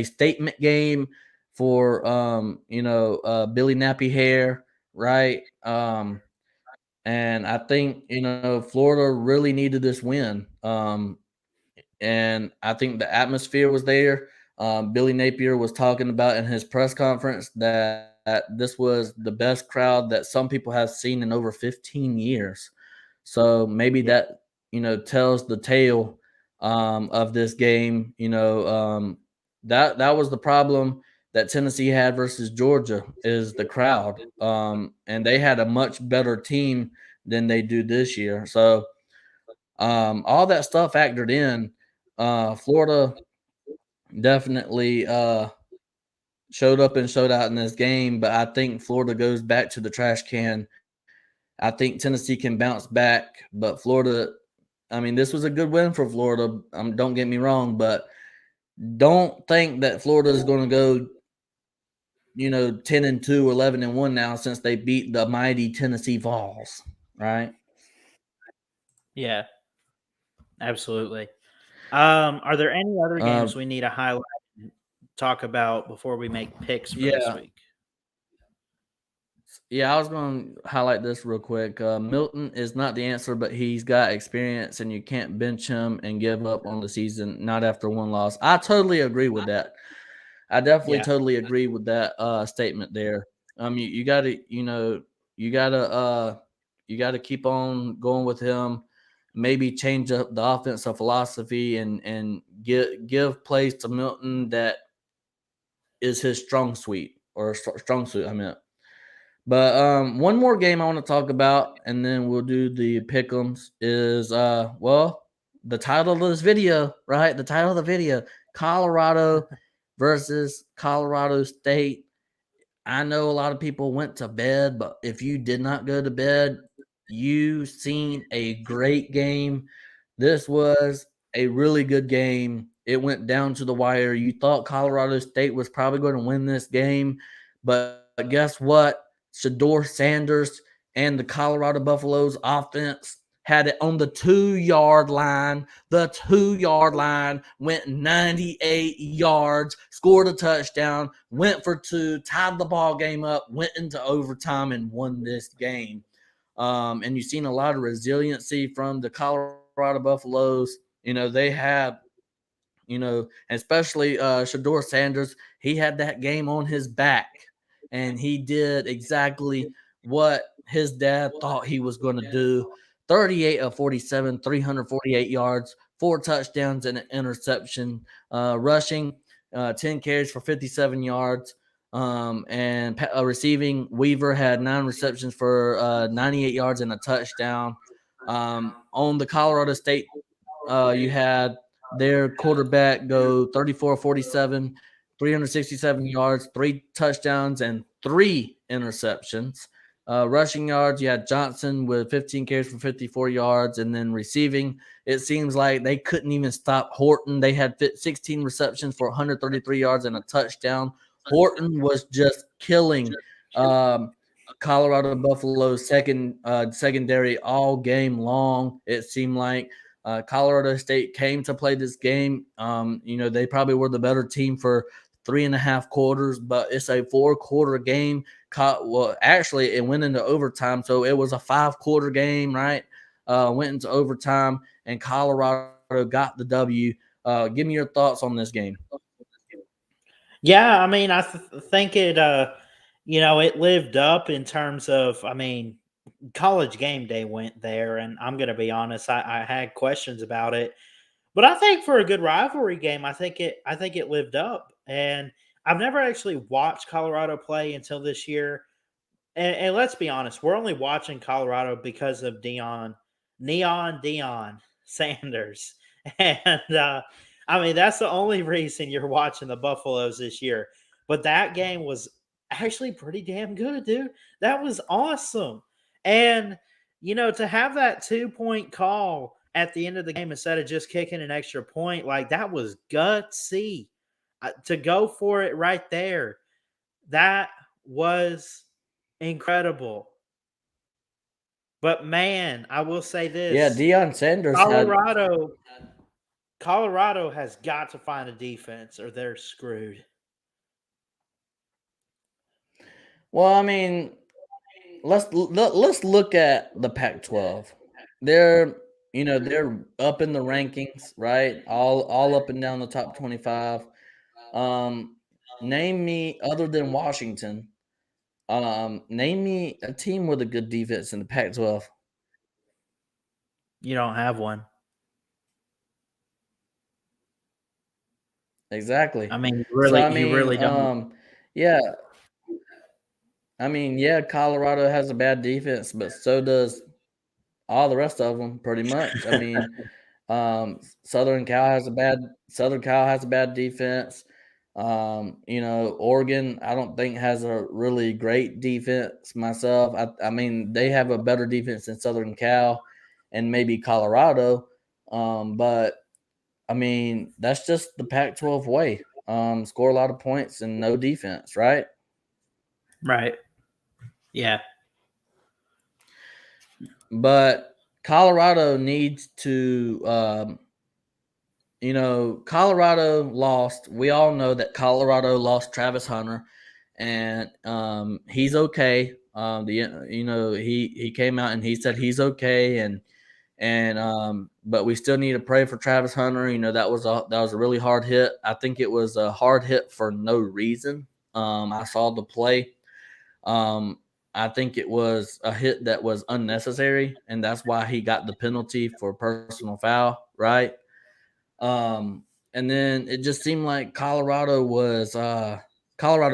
statement game for Billy Nappy Hair, right? And I think, Florida really needed this win. And I think the atmosphere was there. Billy Napier was talking about in his press conference that this was the best crowd that some people have seen in over 15 years. So maybe yeah, that, tells the tale of this game. That was the problem that Tennessee had versus Georgia is the crowd. And they had a much better team than they do this year. So all that stuff factored in. Florida definitely showed up and showed out in this game, but I think Florida goes back to the trash can. I think Tennessee can bounce back, but Florida, I mean, this was a good win for Florida. Don't get me wrong, but don't think that Florida is going to go, 10-2, 11-1 now since they beat the mighty Tennessee Vols, right? yeah. Absolutely. Are there any other Uh, games we need to highlight and talk about before we make picks for this yeah, week? Yeah, I was going to highlight this real quick. Milton is not the answer, but he's got experience, and you can't bench him and give up on the season, not after one loss. I totally agree with that. I definitely Yeah, totally agree with that statement there. You got to, you got to, you got to keep on going with him. Maybe change up the offensive philosophy and give plays to Milton that is his strong suite or strong suit. I meant. But one more game I want to talk about, and then we'll do the pick'ems. Is the title of this video, right? The title of the video: Colorado versus Colorado State. I know a lot of people went to bed, but if you did not go to bed, you seen a great game. This was a really good game. It went down to the wire. You thought Colorado State was probably going to win this game, but guess what? Shador Sanders and the Colorado Buffaloes offense had it on the 2-yard line. The 2-yard line went 98 yards, scored a touchdown, went for two, tied the ball game up, went into overtime, and won this game. And you've seen a lot of resiliency from the Colorado Buffaloes. They had, especially Shador Sanders, he had that game on his back, and he did exactly what his dad thought he was going to do. 38 of 47, 348 yards, 4 touchdowns and an interception. Rushing, 10 carries for 57 yards. And receiving, Weaver had 9 receptions for 98 yards and a touchdown. On the Colorado State, you had their quarterback go 34-47, 367 yards, 3 touchdowns, and 3 interceptions. Rushing yards, you had Johnson with 15 carries for 54 yards. And then receiving, it seems like they couldn't even stop Horton. They had 16 receptions for 133 yards and a touchdown. Horton was just killing Colorado Buffalo's secondary all game long. It seemed like Colorado State came to play this game. They probably were the better team for 3.5 quarters, but it's a 4-quarter game. Well, actually, it went into overtime, so it was a 5-quarter game, right? Went into overtime, and Colorado got the W. Give me your thoughts on this game. Yeah, I mean, I think it, it lived up in terms of, I mean, College Game Day went there, and I'm going to be honest, I had questions about it, but I think for a good rivalry game, I think it lived up. And I've never actually watched Colorado play until this year. And let's be honest, we're only watching Colorado because of Neon Dion Sanders. And I mean, that's the only reason you're watching the Buffaloes this year. But that game was actually pretty damn good, dude. That was awesome. And, to have that 2-point call at the end of the game instead of just kicking an extra point, like that was gutsy. To go for it right there, that was incredible. But man, I will say Yeah, this. Deion Sanders had. Colorado has got to find a defense or they're screwed. Well, I mean, let's look at the Pac-12. They're up in the rankings, right? All up and down the top 25. Name me, other than Washington. Name me a team with a good defense in the Pac-12. You don't have one. Exactly. I mean, So you really don't. yeah. I mean, yeah, Colorado has a bad defense, but so does all the rest of them, pretty much. I mean, Southern Cal has a bad defense. Oregon, I don't think has a really great defense myself. I mean, they have a better defense than Southern Cal and maybe Colorado. But I mean, that's just the Pac-12 way. Score a lot of points and no defense, right? Right. Yeah. But Colorado needs to, Colorado lost. We all know that Colorado lost Travis Hunter, and he's okay. He came out and he said he's okay, and but we still need to pray for Travis Hunter. That was a really hard hit. I think it was a hard hit for no reason. I saw the play. I think it was a hit that was unnecessary, and that's why he got the penalty for personal foul, right? And then it just seemed like Colorado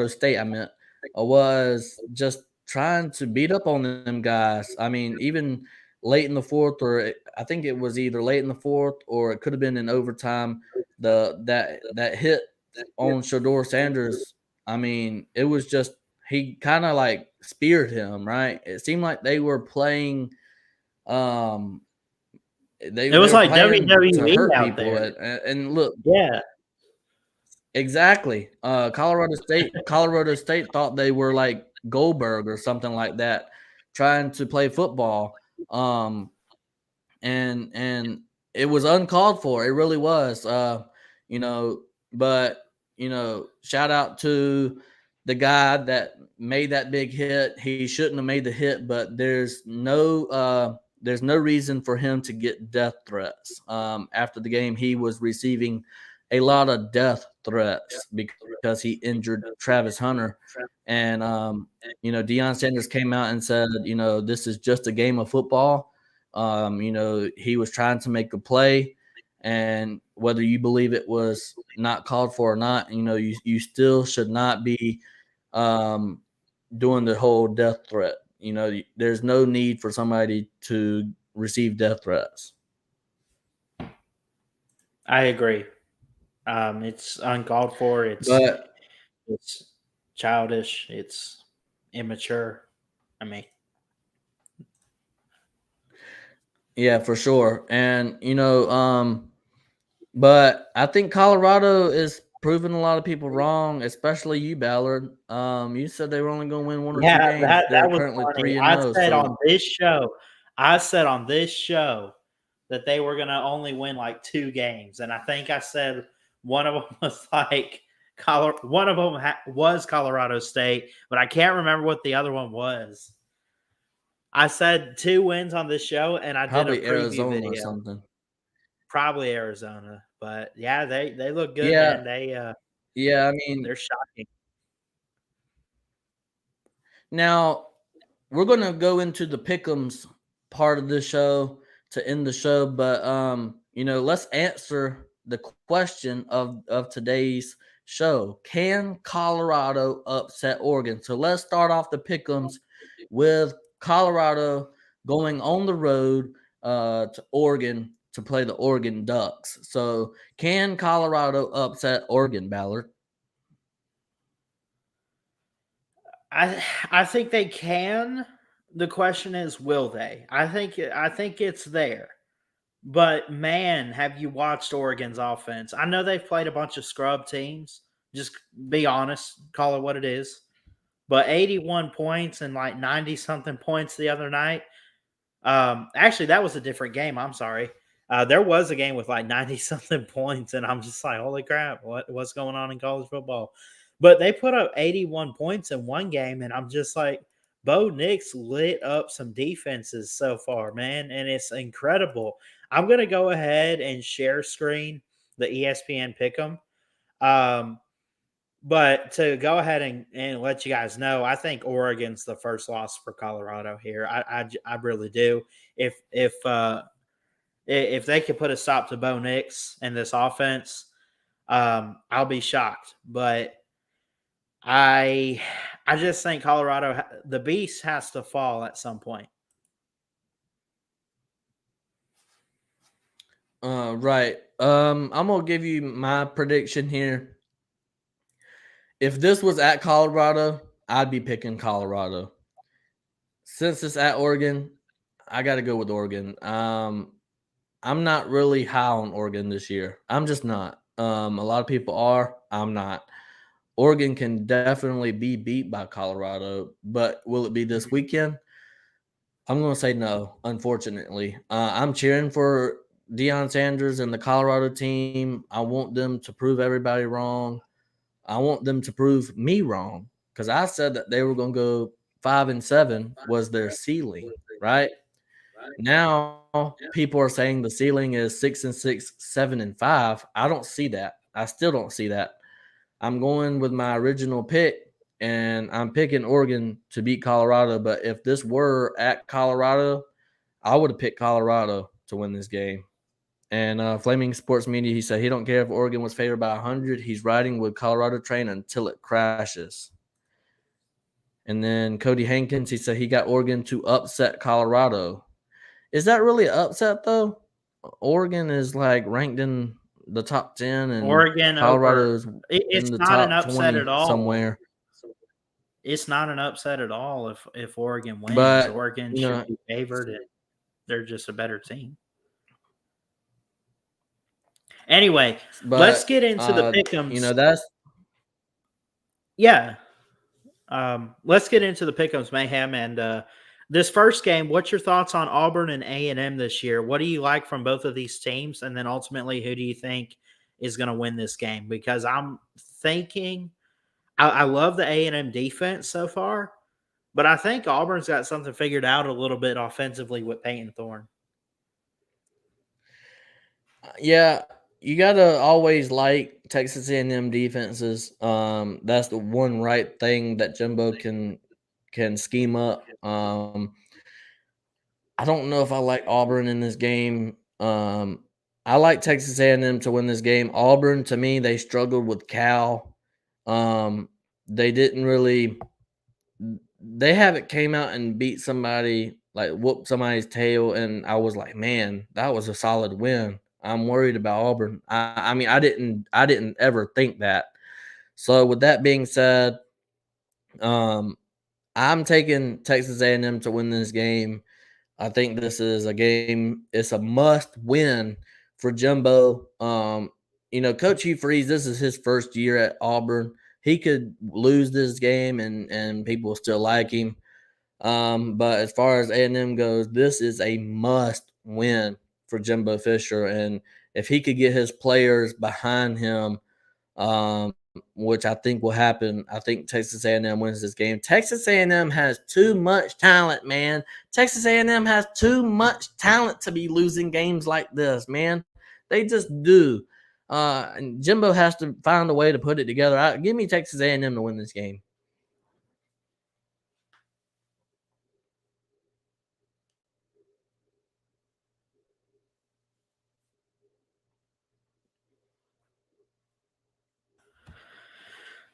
State, was just trying to beat up on them guys. I mean, even late in the fourth, I think it was either late in the fourth or it could have been in overtime. That hit on Shedeur Sanders. I mean, it was just he kind of like speared him, right? It seemed like they were playing. They It was were like playing to WWE hurt out people, there. and look, Yeah. exactly. Colorado State thought they were like Goldberg or something like that, trying to play football. And it was uncalled for. It really was. But shout out to the guy that made that big hit. He shouldn't have made the hit, but there's no reason for him to get death threats. After the game, he was receiving a lot of death threats because he injured Travis Hunter. And Deion Sanders came out and said, this is just a game of football. He was trying to make a play, and whether you believe it was not called for or not, you still should not be doing the whole death threat. There's no need for somebody to receive death threats. I agree. It's uncalled for. But It's childish. It's immature. I mean, yeah, for sure. And but I think Colorado is proving a lot of people wrong, especially you, Ballard. You said they were only going to win 1 or 2 Yeah, games. that They're was currently funny. 3-0. So I said on this show that they were gonna only win like 2 games, and I think I said one of them was like one of them was Colorado State, but I can't remember what the other one was. I said 2 wins on this show, and I did a probably preview Arizona or video. something. Probably Arizona, but yeah, they look good, Yeah, man. yeah. I mean, They're shocking. now we're gonna go into the pick'ems part of the show to end the show, but let's answer the question of today's show. Can Colorado upset Oregon? So let's start off the pick'ems with Colorado going on the road to Oregon to play the Oregon Ducks. So can Colorado upset Oregon, Ballard? I think they can. The question is, will they? I think it's there. But man, have you watched Oregon's offense? I know they've played a bunch of scrub teams. Just be honest, call it what it is. But 81 points and like 90 something points the other night. Actually, that was a different game. I'm sorry. There was a game with like 90 something points, and I'm just like, holy crap, what's going on in college football? But they put up 81 points in one game, and I'm just like, Bo Nix lit up some defenses so far, man, and it's incredible. I'm gonna go ahead and share screen the ESPN pick'em. Um, but to go ahead and let you guys know, I think Oregon's the first loss for Colorado here. I really do. If they could put a stop to Bo Nix and this offense, I'll be shocked. But I just think Colorado, the beast has to fall at some point. Right. I'm gonna give you my prediction here. If this was at Colorado, I'd be picking Colorado. Since it's at Oregon, I got to go with Oregon. I'm not really high on Oregon this year. I'm just not. A lot of people are. I'm not. Oregon can definitely be beat by Colorado, but will it be this weekend? I'm going to say no, unfortunately. I'm cheering for Deion Sanders and the Colorado team. I want them to prove everybody wrong. I want them to prove me wrong because I said that they were going to go 5-7 was their ceiling, right? Now people are saying the ceiling is 6-6, 7-5. I don't see that. I still don't see that. I'm going with my original pick, and I'm picking Oregon to beat Colorado. But if this were at Colorado, I would have picked Colorado to win this game. And Flaming Sports Media, he said he don't care if Oregon was favored by 100. He's riding with Colorado train until it crashes. And then Cody Hankins, he said he got Oregon to upset Colorado. Is that really an upset, though? Oregon is like ranked in the top 10, and Oregon Colorado is it's in the not an top upset 20 at all. somewhere. It's not an upset at all if Oregon wins. But Oregon should be favored, and they're just a better team. Anyway, let's get into the pick'ems. Let's get into the pick'ems, Mayhem, and this first game. What's your thoughts on Auburn and A&M this year? What do you like from both of these teams, and then ultimately, who do you think is going to win this game? Because I'm thinking, I love the A&M defense so far, but I think Auburn's got something figured out a little bit offensively with Peyton Thorne. Yeah, you gotta always like Texas A&M defenses. That's the one right thing that Jimbo can scheme up. I don't know if I like Auburn in this game. I like Texas A&M to win this game. Auburn, to me, they struggled with Cal. They didn't really. They haven't came out and beat somebody, like whoop somebody's tail, and I was like, man, that was a solid win. I'm worried about Auburn. I mean, I didn't ever think that. So with that being said, I'm taking Texas A&M to win this game. I think this is a game. It's a must win for Jimbo. Coach Hugh Freeze, this is his first year at Auburn. He could lose this game and people will still like him. But as far as A&M goes, this is a must win for Jimbo Fisher. And if he could get his players behind him, which I think will happen, I think Texas A&M wins this game. Texas A&M has too much talent, man. Texas A&M has too much talent to be losing games like this, man. They just do. And Jimbo has to find a way to put it together. Give me Texas A&M to win this game.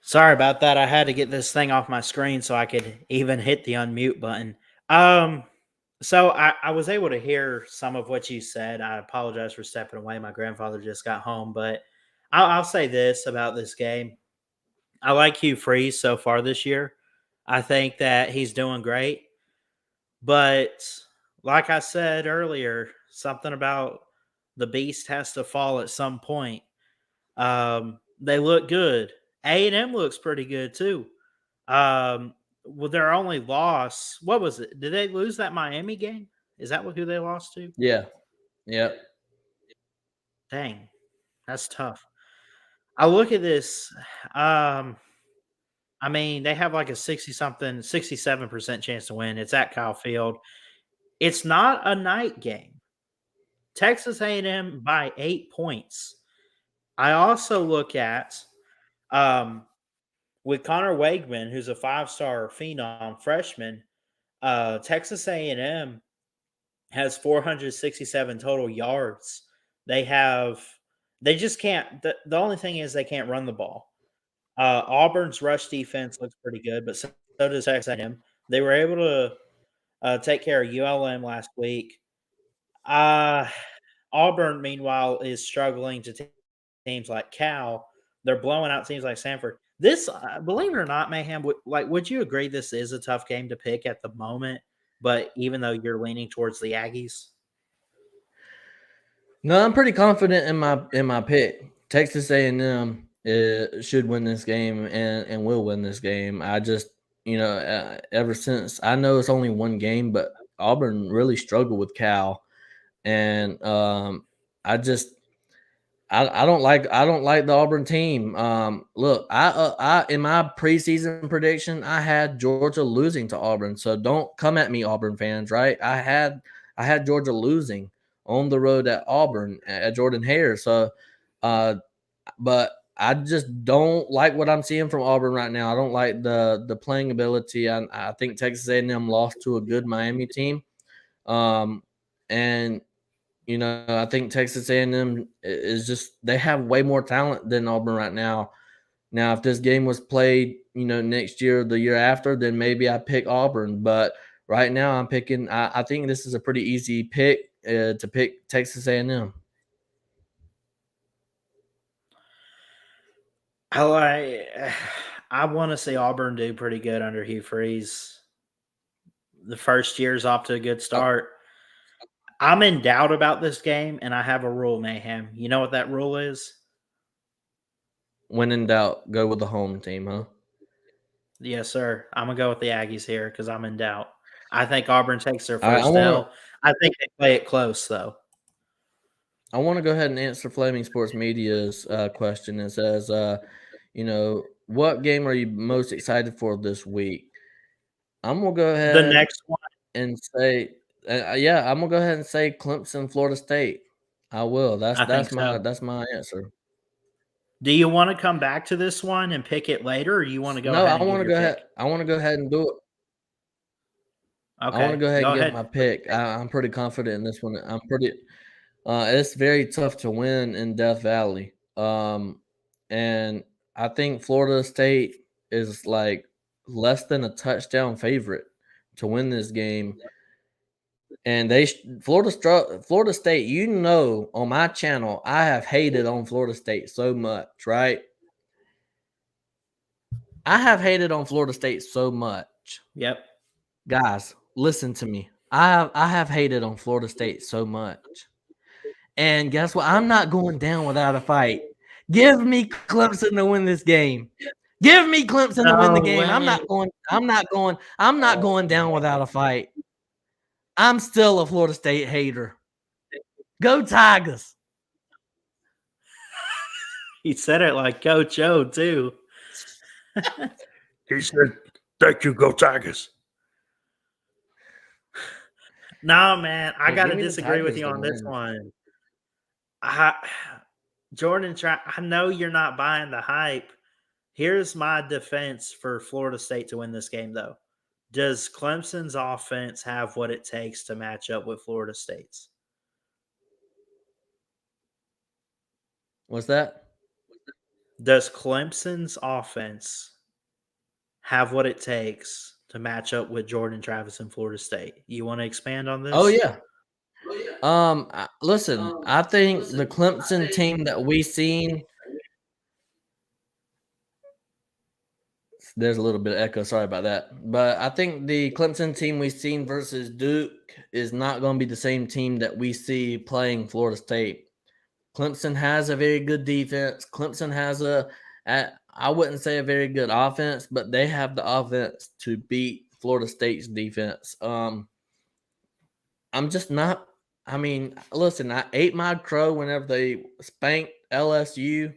Sorry about that. I had to get this thing off my screen so I could even hit the unmute button. So I was able to hear some of what you said. I apologize for stepping away. My grandfather just got home, but I'll say this about this game. I like Hugh Freeze so far this year. I think that he's doing great. But like I said earlier, something about the beast has to fall at some point. They look good. A&M looks pretty good too. With their only loss, what was it? Did they lose that Miami game? Is that who they lost to? Yeah. Yep. Dang, that's tough. I look at this. I mean, they have like a 67% chance to win. It's at Kyle Field. It's not a night game. Texas A&M by 8 points. I also look at with Connor Wakeman, who's a 5-star phenom freshman. Texas A&M has 467 total yards. They just can't. The only thing is they can't run the ball. Auburn's rush defense looks pretty good, but so does Texas A&M. They were able to take care of ULM last week. Auburn, meanwhile, is struggling to teams like Cal. They're blowing out teams like Sanford. This, believe it or not, Mayhem, would you agree this is a tough game to pick at the moment? But even though you're leaning towards the Aggies, no, I'm pretty confident in my pick. Texas A&M should win this game and will win this game. I just ever since I know it's only one game, but Auburn really struggled with Cal, and I don't like the Auburn team. Look, I in my preseason prediction, I had Georgia losing to Auburn. So don't come at me, Auburn fans. Right? I had Georgia losing on the road at Auburn at Jordan-Hare. So, but I just don't like what I'm seeing from Auburn right now. I don't like the playing ability. I think Texas A&M lost to a good Miami team, and I think Texas A&M is just they have way more talent than Auburn right now. Now, if this game was played, next year or the year after, then maybe I pick Auburn. But right now, I'm picking. I think this is a pretty easy pick to pick Texas A&M. I want to see Auburn do pretty good under Hugh Freeze. The first year's off to a good start. I'm in doubt about this game, and I have a rule, Mayhem. You know what that rule is? When in doubt, go with the home team, huh? Yes, sir. I'm gonna go with the Aggies here because I'm in doubt. I think Auburn takes their All right, first L. I think they play it close, though. I want to go ahead and answer Flaming Sports Media's question. It says, what game are you most excited for this week? I'm gonna go ahead The next one. and say, I'm gonna go ahead and say Clemson, Florida State. I will. That's my answer. Do you want to come back to this one and pick it later, or you want to go? No, ahead I want to go ahead. I want to go ahead and do it. Okay, I want to go ahead and give my pick. I'm pretty confident in this one. I'm pretty. It's very tough to win in Death Valley. And I think Florida State is like less than a touchdown favorite to win this game. And Florida State, on my channel, I have hated on Florida State so much, right? I have hated on Florida State so much. Yep. Guys, listen to me. I have hated on Florida State so much. And guess what? I'm not going down without a fight. Give me Clemson to win this game. Give me Clemson to win the No game. I'm way. not going down without a fight. I'm still a Florida State hater. Go Tigers. He said it like Coach O, too. He said, "Thank you, go Tigers." No, man, I Hey, got give to me the disagree with Tigers you to on this win. one. Jordan, I know you're not buying the hype. Here's my defense for Florida State to win this game, though. Does Clemson's offense have what it takes to match up with Florida State's? What's that? Does Clemson's offense have what it takes to match up with Jordan Travis and Florida State? You want to expand on Oh this? yeah. Listen, I think the Clemson team that we seen. There's a little bit of echo. Sorry about that. But I think the Clemson team we've seen versus Duke is not going to be the same team that we see playing Florida State. Clemson has a very good defense. Clemson has I wouldn't say a very good offense, but they have the offense to beat Florida State's defense. I'm just not. I mean, listen, I ate my crow whenever they spanked LSU,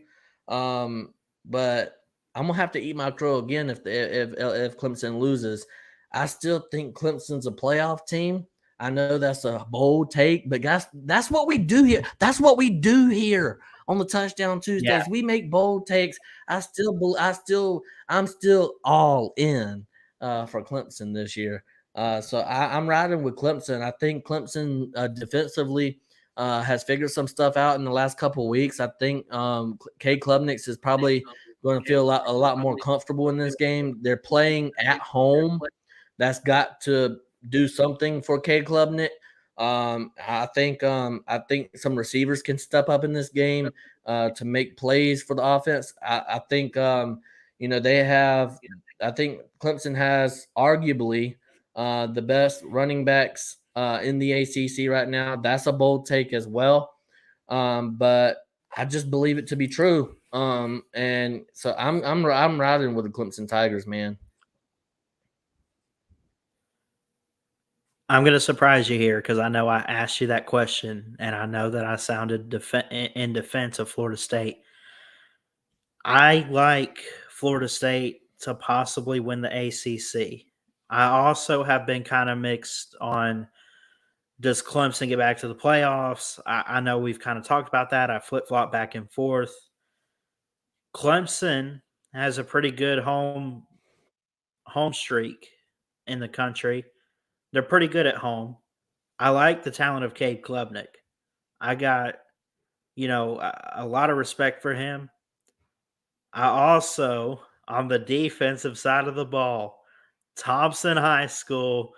but I'm gonna have to eat my crow again if Clemson loses. I still think Clemson's a playoff team. I know that's a bold take, but guys, that's what we do here. That's what we do here on the Touchdown Yeah. Tuesdays. We make bold takes. I'm still all in for Clemson this year. So I'm riding with Clemson. I think Clemson defensively has figured some stuff out in the last couple of weeks. I think K Klubnik is probably going to feel a lot more comfortable in this game. They're playing at home. That's got to do something for K Klubnik. I think some receivers can step up in this game to make plays for the offense. I think they have. I think Clemson has arguably the best running backs in the ACC right now. That's a bold take as well, but I just believe it to be true. And so I'm riding with the Clemson Tigers, man. I'm going to surprise you here because I know I asked you that question and I know that I sounded in defense of Florida State. I like Florida State to possibly win the ACC. I also have been kind of mixed on does Clemson get back to the playoffs? I know we've kind of talked about that. I flip flop back and forth. Clemson has a pretty good home streak in the country. They're pretty good at home. I like the talent of Cade Klubnik. I got, a lot of respect for him. I also, on the defensive side of the ball, Thompson High School,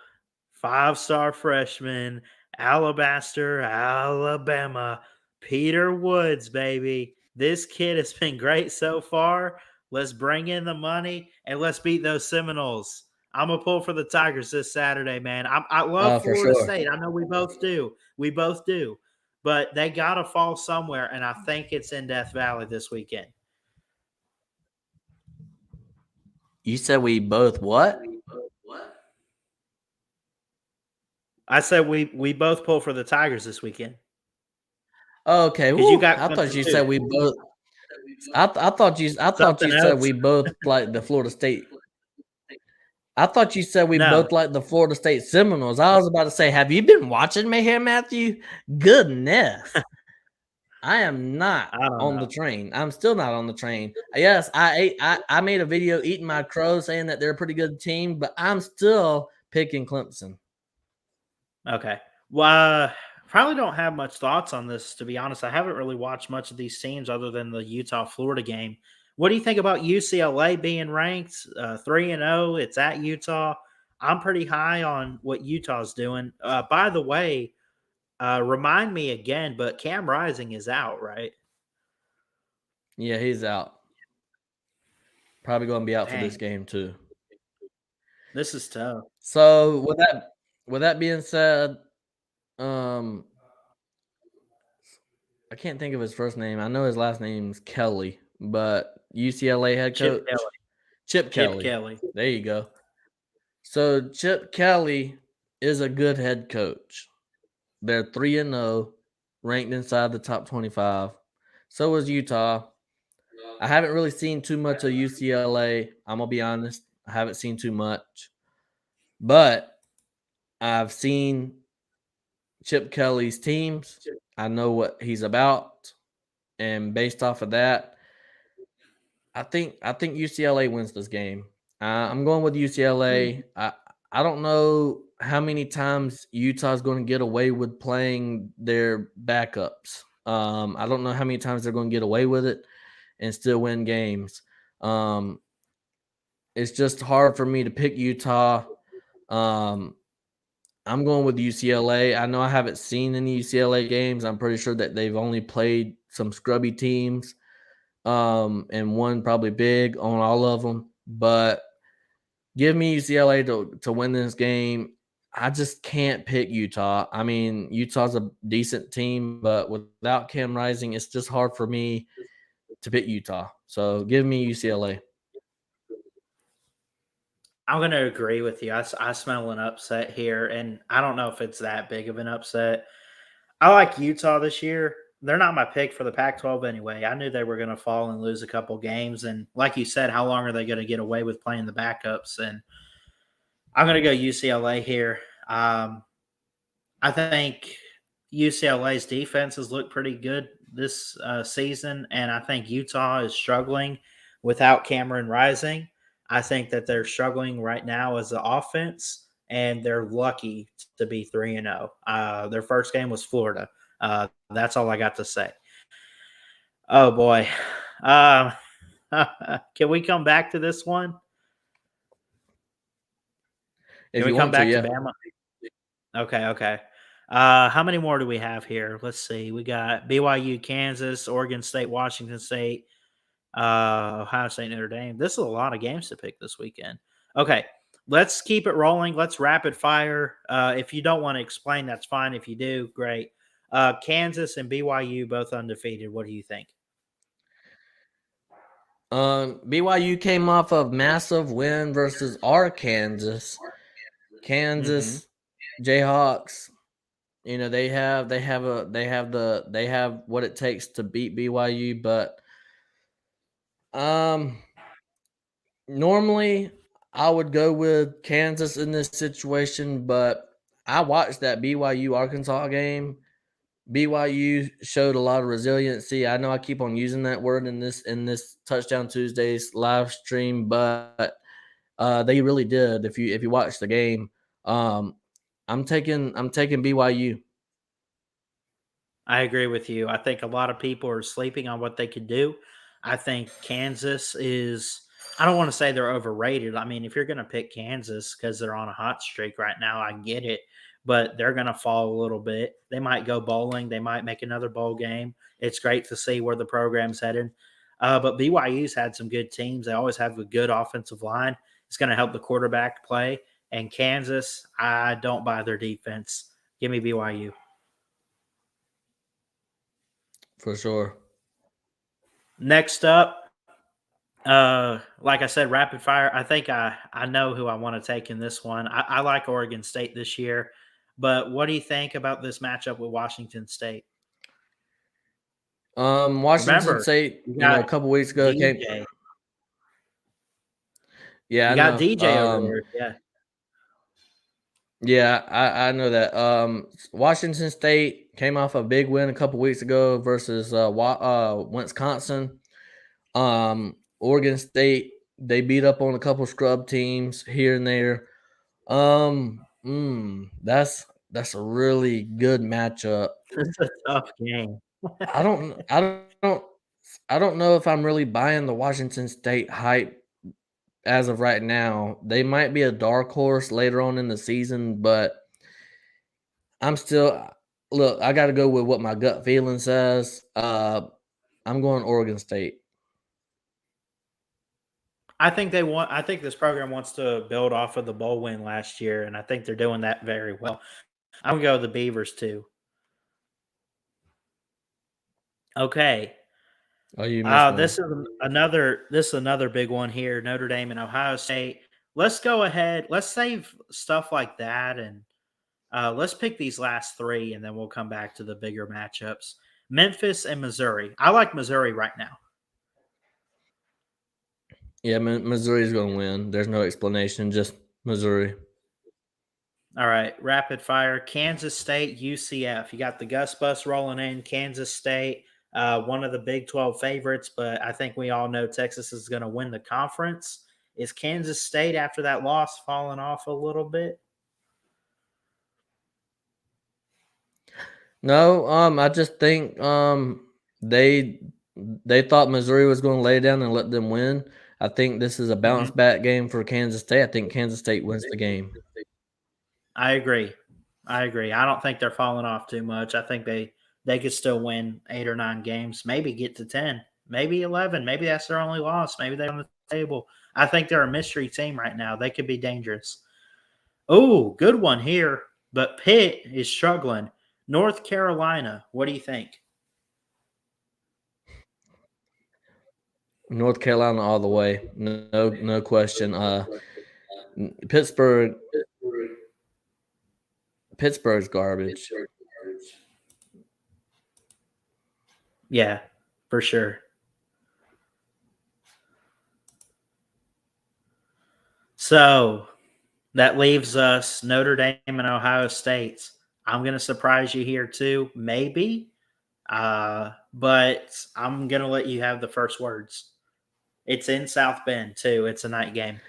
5-star freshman, Alabaster, Alabama, Peter Woods, baby. This kid has been great so far. Let's bring in the money and let's beat those Seminoles. I'm gonna pull for the Tigers this Saturday, man. I love For Florida sure. State. I know we both do. We both do. But they gotta fall somewhere, and I think it's in Death Valley this weekend. You said we both what? I said we both pull for the Tigers this weekend. Okay. Because you Woo. got I thought Clemson you too. said we both. I thought you Something said else? we both like the Florida State. I thought you said we No. both like the Florida State Seminoles. I was about to say, have you been watching me here, Matthew? Goodness. I am not I don't on know. the train. I'm still not on the train. Yes, I made a video eating my crow saying that they're a pretty good team, but I'm still picking Clemson. Okay. Well, probably don't have much thoughts on this, to be honest. I haven't really watched much of these teams other than the Utah Florida game. What do you think about UCLA being ranked 3-0? It's at Utah. I'm pretty high on what Utah's doing. By the way, remind me again, but Cam Rising is out, right? Yeah, he's out. Probably going to be out for this Dang, game too. this is tough. So with that being said, um, I can't think of his first name. I know his last name's Kelly, but UCLA head Chip coach Kelly. Chip Chip Kelly. Kelly. There you go. So Chip Kelly is a good head coach. They're 3-0, ranked inside the top 25. So is Utah. I haven't really seen too much of UCLA. I'm gonna be honest. I haven't seen too much, but I've seen Chip Kelly's teams. I know what he's about, and based off of that, I think UCLA wins this game. I'm going with UCLA. I don't know how many times Utah's going to get away with playing their backups. I don't know how many times they're going to get away with it and still win games. Um, it's just hard for me to pick Utah. Um, I'm going with UCLA. I know I haven't seen any UCLA games. I'm pretty sure that they've only played some scrubby teams and won probably big on all of them. But give me UCLA to win this game. I just can't pick Utah. I mean, Utah's a decent team, but without Cam Rising, it's just hard for me to pick Utah. So give me UCLA. I'm going to agree with you. I smell an upset here, and I don't know if it's that big of an upset. I like Utah this year. They're not my pick for the Pac 12 anyway. I knew they were going to fall and lose a couple games. And like you said, how long are they going to get away with playing the backups? And I'm going to go UCLA here. I think UCLA's defense has looked pretty good this season, and I think Utah is struggling without Cameron Rising. I think that they're struggling right now as an offense, and they're lucky to be 3-0. Their first game was Florida. That's all I got to say. Oh boy, um, can we come back to this one? Can If we you come want to, back to yeah. Bama? Okay, okay. How many more do we have here? Let's see. We got BYU, Kansas, Oregon State, Washington State, Ohio State, Notre Dame. This is a lot of games to pick this weekend. Okay, let's keep it rolling. Let's rapid fire. If you don't want to explain, that's fine. If you do, great. Kansas and BYU both undefeated. What do you think? BYU came off of massive win versus Arkansas. Mm-hmm. Kansas Jayhawks. You know they have what it takes to beat BYU, but um normally I would go with Kansas in this situation, but I watched that BYU Arkansas game. BYU showed a lot of resiliency. I know I keep on using that word in this Touchdown Tuesdays live stream, but they really did. If you watch the game, um, I'm taking BYU I agree with you. I think a lot of people are sleeping on what they could do. I think Kansas is, I don't want to say they're overrated. I mean, if you're going to pick Kansas because they're on a hot streak right now, I get it, but they're going to fall a little bit. They might go bowling, they might make another bowl game. It's great to see where the program's headed. But BYU's had some good teams. They always have a good offensive line. It's going to help the quarterback play. And Kansas, I don't buy their defense. Give me BYU. for sure. Next up, like I said, rapid fire. I think I know who I want to take in this one. I like Oregon State this year, but what do you think about this matchup with Washington State? Washington Remember, State, you a got couple weeks ago came. DJ. Yeah, You I got know. DJ over there. Yeah. Yeah, I know that. Washington State came off a big win a couple weeks ago versus Wisconsin. Oregon State, they beat up on a couple scrub teams here and there. That's a really good matchup. It's a tough game. I don't I don't I don't know if I'm really buying the Washington State hype as of right now. They might be a dark horse later on in the season, but I'm still look, I got to go with what my gut feeling says. I'm going Oregon State I think this program wants to build off of the bowl win last year, and I think they're doing that very well. I'm gonna go with the Beavers too. Okay. Oh, you missed one. This is another big one here. Notre Dame and Ohio State. Let's go ahead. Let's save stuff like that, and let's pick these last three, and then we'll come back to the bigger matchups. Memphis and Missouri. I like Missouri right now. Yeah, Missouri's going to win. There's no explanation, just Missouri. All right, rapid fire. Kansas State, UCF. You got the Gus Bus rolling in. Kansas State, one of the Big 12 favorites, but I think we all know Texas is going to win the conference. Is Kansas State, after that loss, falling off a little bit? No, I just think they thought Missouri was going to lay down and let them win. I think this is a bounce back game for Kansas State. I think Kansas State wins the game. I agree. I don't think they're falling off too much. I think they could still win 8 or 9 games, maybe get to 10, maybe 11. Maybe that's their only loss. Maybe they're on the table. I think they're a mystery team right now. They could be dangerous. Oh, good one here. But Pitt is struggling. North Carolina, what do you think? North Carolina all the way. No question. Pittsburgh's garbage. Yeah, for sure. So that leaves us Notre Dame and Ohio State. I'm going to surprise you here too, maybe. But I'm going to let you have the first words. It's in South Bend too. It's a night game.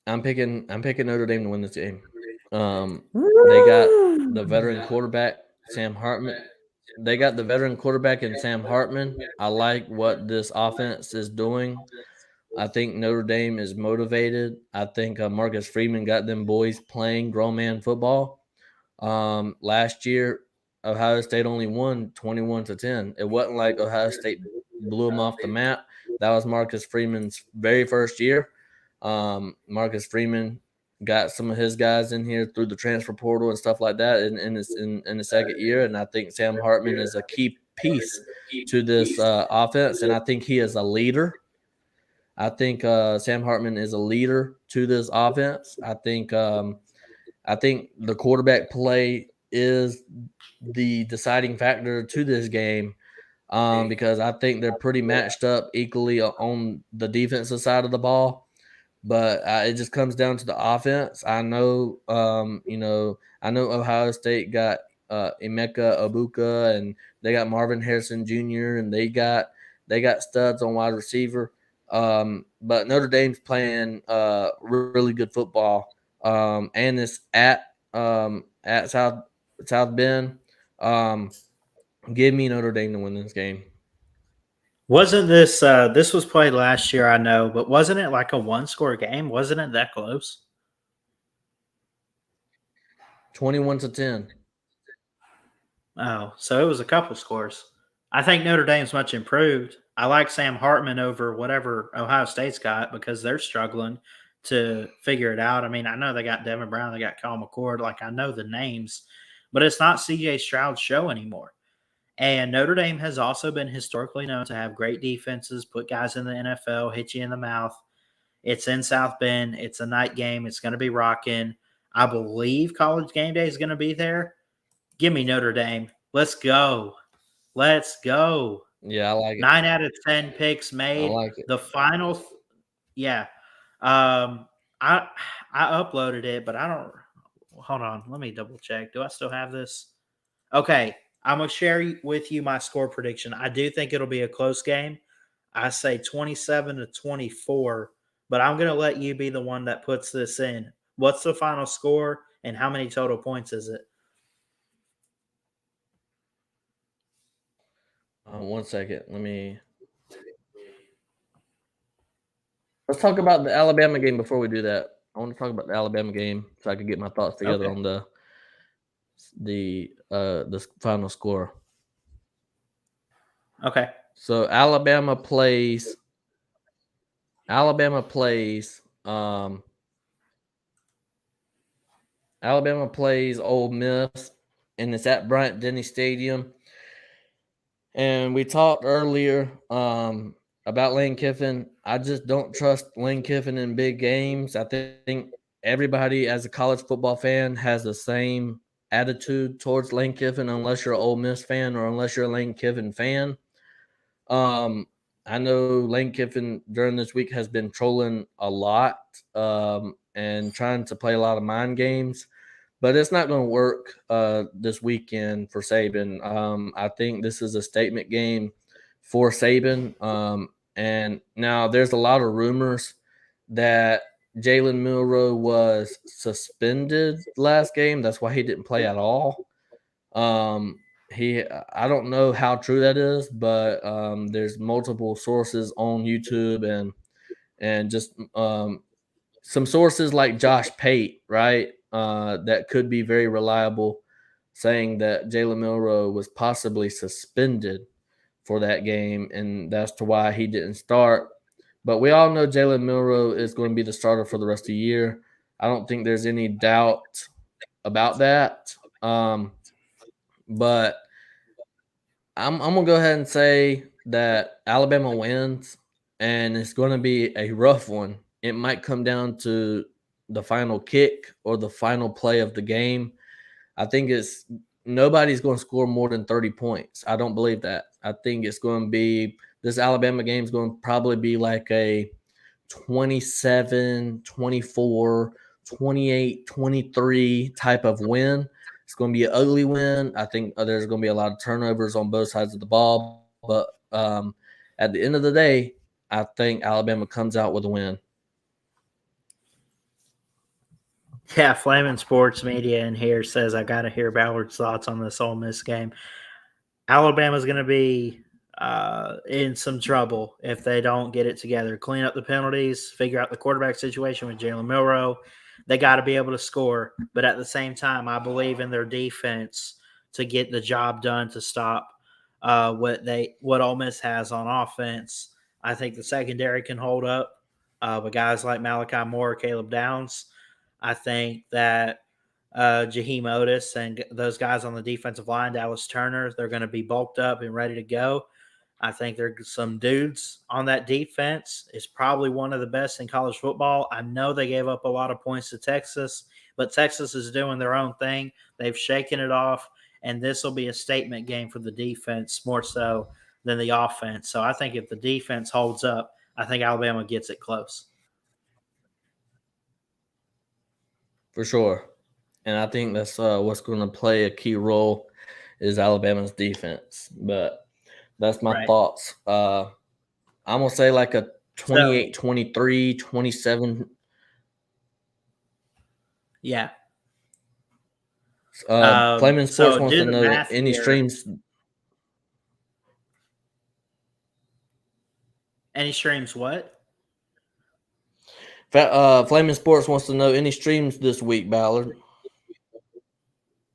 I'm picking Notre Dame to win this game. They got the veteran quarterback Sam Hartman. They got the veteran quarterback in Sam Hartman. I like what this offense is doing. I think Notre Dame is motivated. I think Marcus Freeman got them boys playing grown man football. Last year, Ohio State only won 21-10. It wasn't like Ohio State blew them off the map. That was Marcus Freeman's very first year. Marcus Freeman got some of his guys in here through the transfer portal and stuff like that in the second year, and I think Sam Hartman is a key piece to this offense, and I think he is a leader. I think Sam Hartman is a leader to this offense. I think the quarterback play is the deciding factor to this game because I think they're pretty matched up equally on the defensive side of the ball. But it just comes down to the offense. I know, I know Ohio State got Emeka Ibuka and they got Marvin Harrison Jr. and they got studs on wide receiver. But Notre Dame's playing really good football, and it's at South Bend. Give me Notre Dame to win this game. Wasn't this was played last year, I know, but wasn't it like a 1-score game? Wasn't it that close? 21-10. Oh, so it was a couple scores. I think Notre Dame's much improved. I like Sam Hartman over whatever Ohio State's got because they're struggling to figure it out. I mean, I know they got Devin Brown, they got Kyle McCord. Like, I know the names, but it's not CJ Stroud's show anymore. And Notre Dame has also been historically known to have great defenses, put guys in the NFL, hit you in the mouth. It's in South Bend. It's a night game. It's going to be rocking. I believe College Game Day is going to be there. Give me Notre Dame. Let's go. Let's go. Yeah, I like it. 9 out of 10 picks made. I like it. The final, yeah. I uploaded it, but I don't. Hold on. Let me double check. Do I still have this? Okay. I'm going to share with you my score prediction. I do think it'll be a close game. I say 27-24, but I'm going to let you be the one that puts this in. What's the final score and how many total points is it? 1 second. Let's talk about the Alabama game before we do that. I want to talk about the Alabama game so I can get my thoughts together on the final score. Okay. So Alabama plays Ole Miss and it's at Bryant Denny Stadium. And we talked earlier about Lane Kiffin. I just don't trust Lane Kiffin in big games. I think everybody, as a college football fan, has the same attitude towards Lane Kiffin, unless you're an Ole Miss fan or unless you're a Lane Kiffin fan. I know Lane Kiffin during this week has been trolling a lot and trying to play a lot of mind games, but it's not going to work this weekend for Saban. I think this is a statement game for Saban. And now there's a lot of rumors that Jalen Milroe was suspended last game. That's why he didn't play at all. I don't know how true that is, but there's multiple sources on YouTube and just some sources like Josh Pate, right, that could be very reliable, saying that Jalen Milroe was possibly suspended for that game, and that's to why he didn't start. But we all know Jalen Milroe is going to be the starter for the rest of the year. I don't think there's any doubt about that. But I'm gonna go ahead and say that Alabama wins, and it's going to be a rough one. It might come down to the final kick or the final play of the game. I think nobody's going to score more than 30 points. I don't believe that. I think it's going to be this Alabama game is going to probably be like a 27, 24, 28, 23 type of win. It's going to be an ugly win. I think there's going to be a lot of turnovers on both sides of the ball. But at the end of the day, I think Alabama comes out with a win. Yeah, Flaming Sports Media in here says I got to hear Ballard's thoughts on this Ole Miss game. Alabama's going to be in some trouble if they don't get it together. Clean up the penalties, figure out the quarterback situation with Jalen Milroe. They got to be able to score. But at the same time, I believe in their defense to get the job done to stop what Ole Miss has on offense. I think the secondary can hold up with guys like Malachi Moore, Caleb Downs. I think that Jaheim Otis and those guys on the defensive line, Dallas Turner, they're going to be bulked up and ready to go. I think there's some dudes on that defense. It's probably one of the best in college football. I know they gave up a lot of points to Texas, but Texas is doing their own thing. They've shaken it off, and this will be a statement game for the defense more so than the offense. So I think if the defense holds up, I think Alabama gets it close. For sure. And I think that's what's going to play a key role is Alabama's defense. But that's my thoughts. I'm going to say like a 28, 23, 27. Yeah. Flaming Sports wants to know any streams. Any streams what? Flaming Sports wants to know any streams this week, Ballard.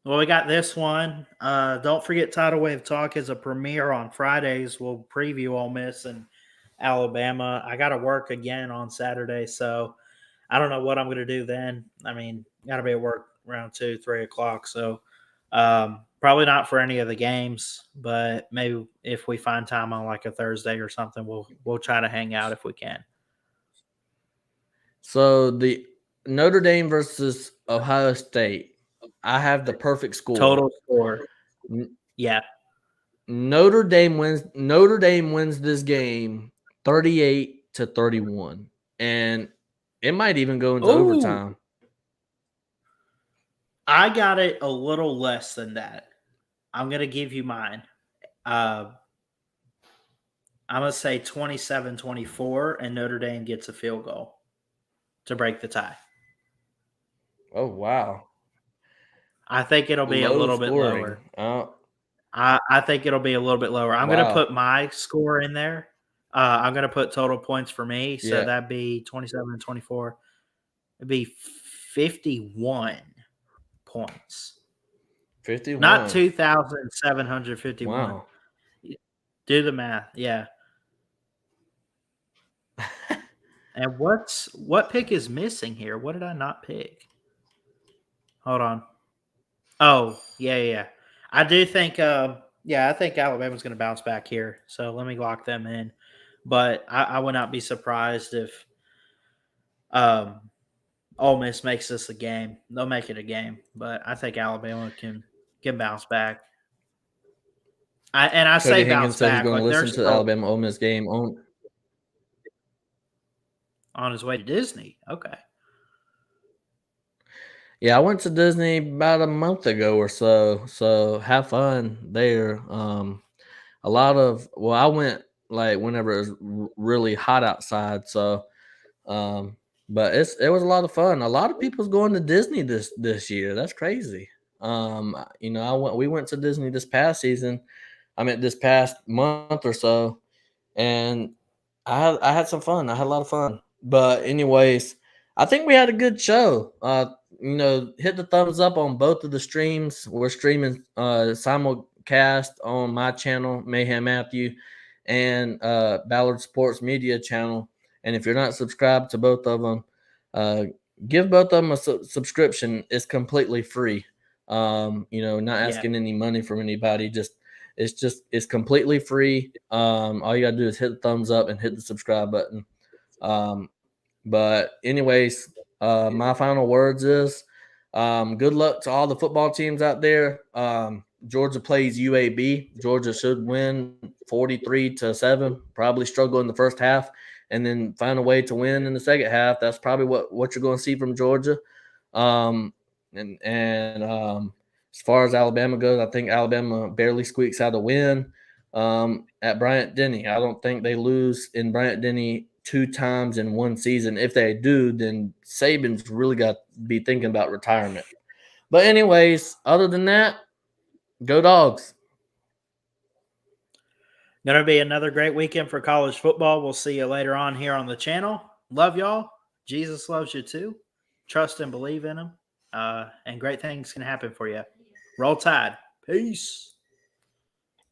Well, we got this one. Don't forget Tidal Wave Talk is a premiere on Fridays. We'll preview Ole Miss and Alabama. I got to work again on Saturday, so I don't know what I'm going to do then. I mean, got to be at work around 2, 3 o'clock, so probably not for any of the games, but maybe if we find time on like a Thursday or something, we'll try to hang out if we can. So the Notre Dame versus Ohio State. I have the perfect score. Total score. Yeah. Notre Dame wins this game 38-31. And it might even go into overtime. I got it a little less than that. I'm going to give you mine. I'm going to say 27-24, and Notre Dame gets a field goal to break the tie. Oh, wow. I think it'll be a little bit lower. I think it'll be a little bit lower. I'm going to put my score in there. I'm going to put total points for me. So that'd be 27-24. It'd be 51 points. 51. Not 2,751. Wow. Do the math. Yeah. And what pick is missing here? What did I not pick? Hold on. Oh, yeah. I do think, I think Alabama's going to bounce back here. So let me lock them in. But I would not be surprised if um, Ole Miss makes this a game. They'll make it a game, but I think Alabama can bounce back. I Cody say bounce Higgins said he's back going to like they're listen to the still Alabama Ole Miss game on his way to Disney. Okay. Yeah, I went to Disney about a month ago or so. So have fun there. I went like whenever it was really hot outside. So, um, but it was a lot of fun. A lot of people's going to Disney this year. That's crazy. We went to Disney this past season. I mean, this past month or so, and I had some fun. I had a lot of fun. But anyways, I think we had a good show. Hit the thumbs up on both of the streams. We're streaming simulcast on my channel, Mayhem Matthew, and Ballard Sports Media channel. And if you're not subscribed to both of them, uh, give both of them a subscription. It's completely free. Not Yeah. asking any money from anybody. It's completely free. All you gotta do is hit the thumbs up and hit the subscribe button. But anyways, my final words is good luck to all the football teams out there. Georgia plays UAB. Georgia should win 43-7. Probably struggle in the first half, and then find a way to win in the second half. That's probably what you're going to see from Georgia. As far as Alabama goes, I think Alabama barely squeaks out a win at Bryant Denny. I don't think they lose in Bryant Denny 2 times in one season. If they do, then Saban's really got to be thinking about retirement. But anyways, other than that, go Dogs. Going to be another great weekend for college football. We'll see you later on here on the channel. Love y'all. Jesus loves you too. Trust and believe in him. And great things can happen for you. Roll Tide. Peace.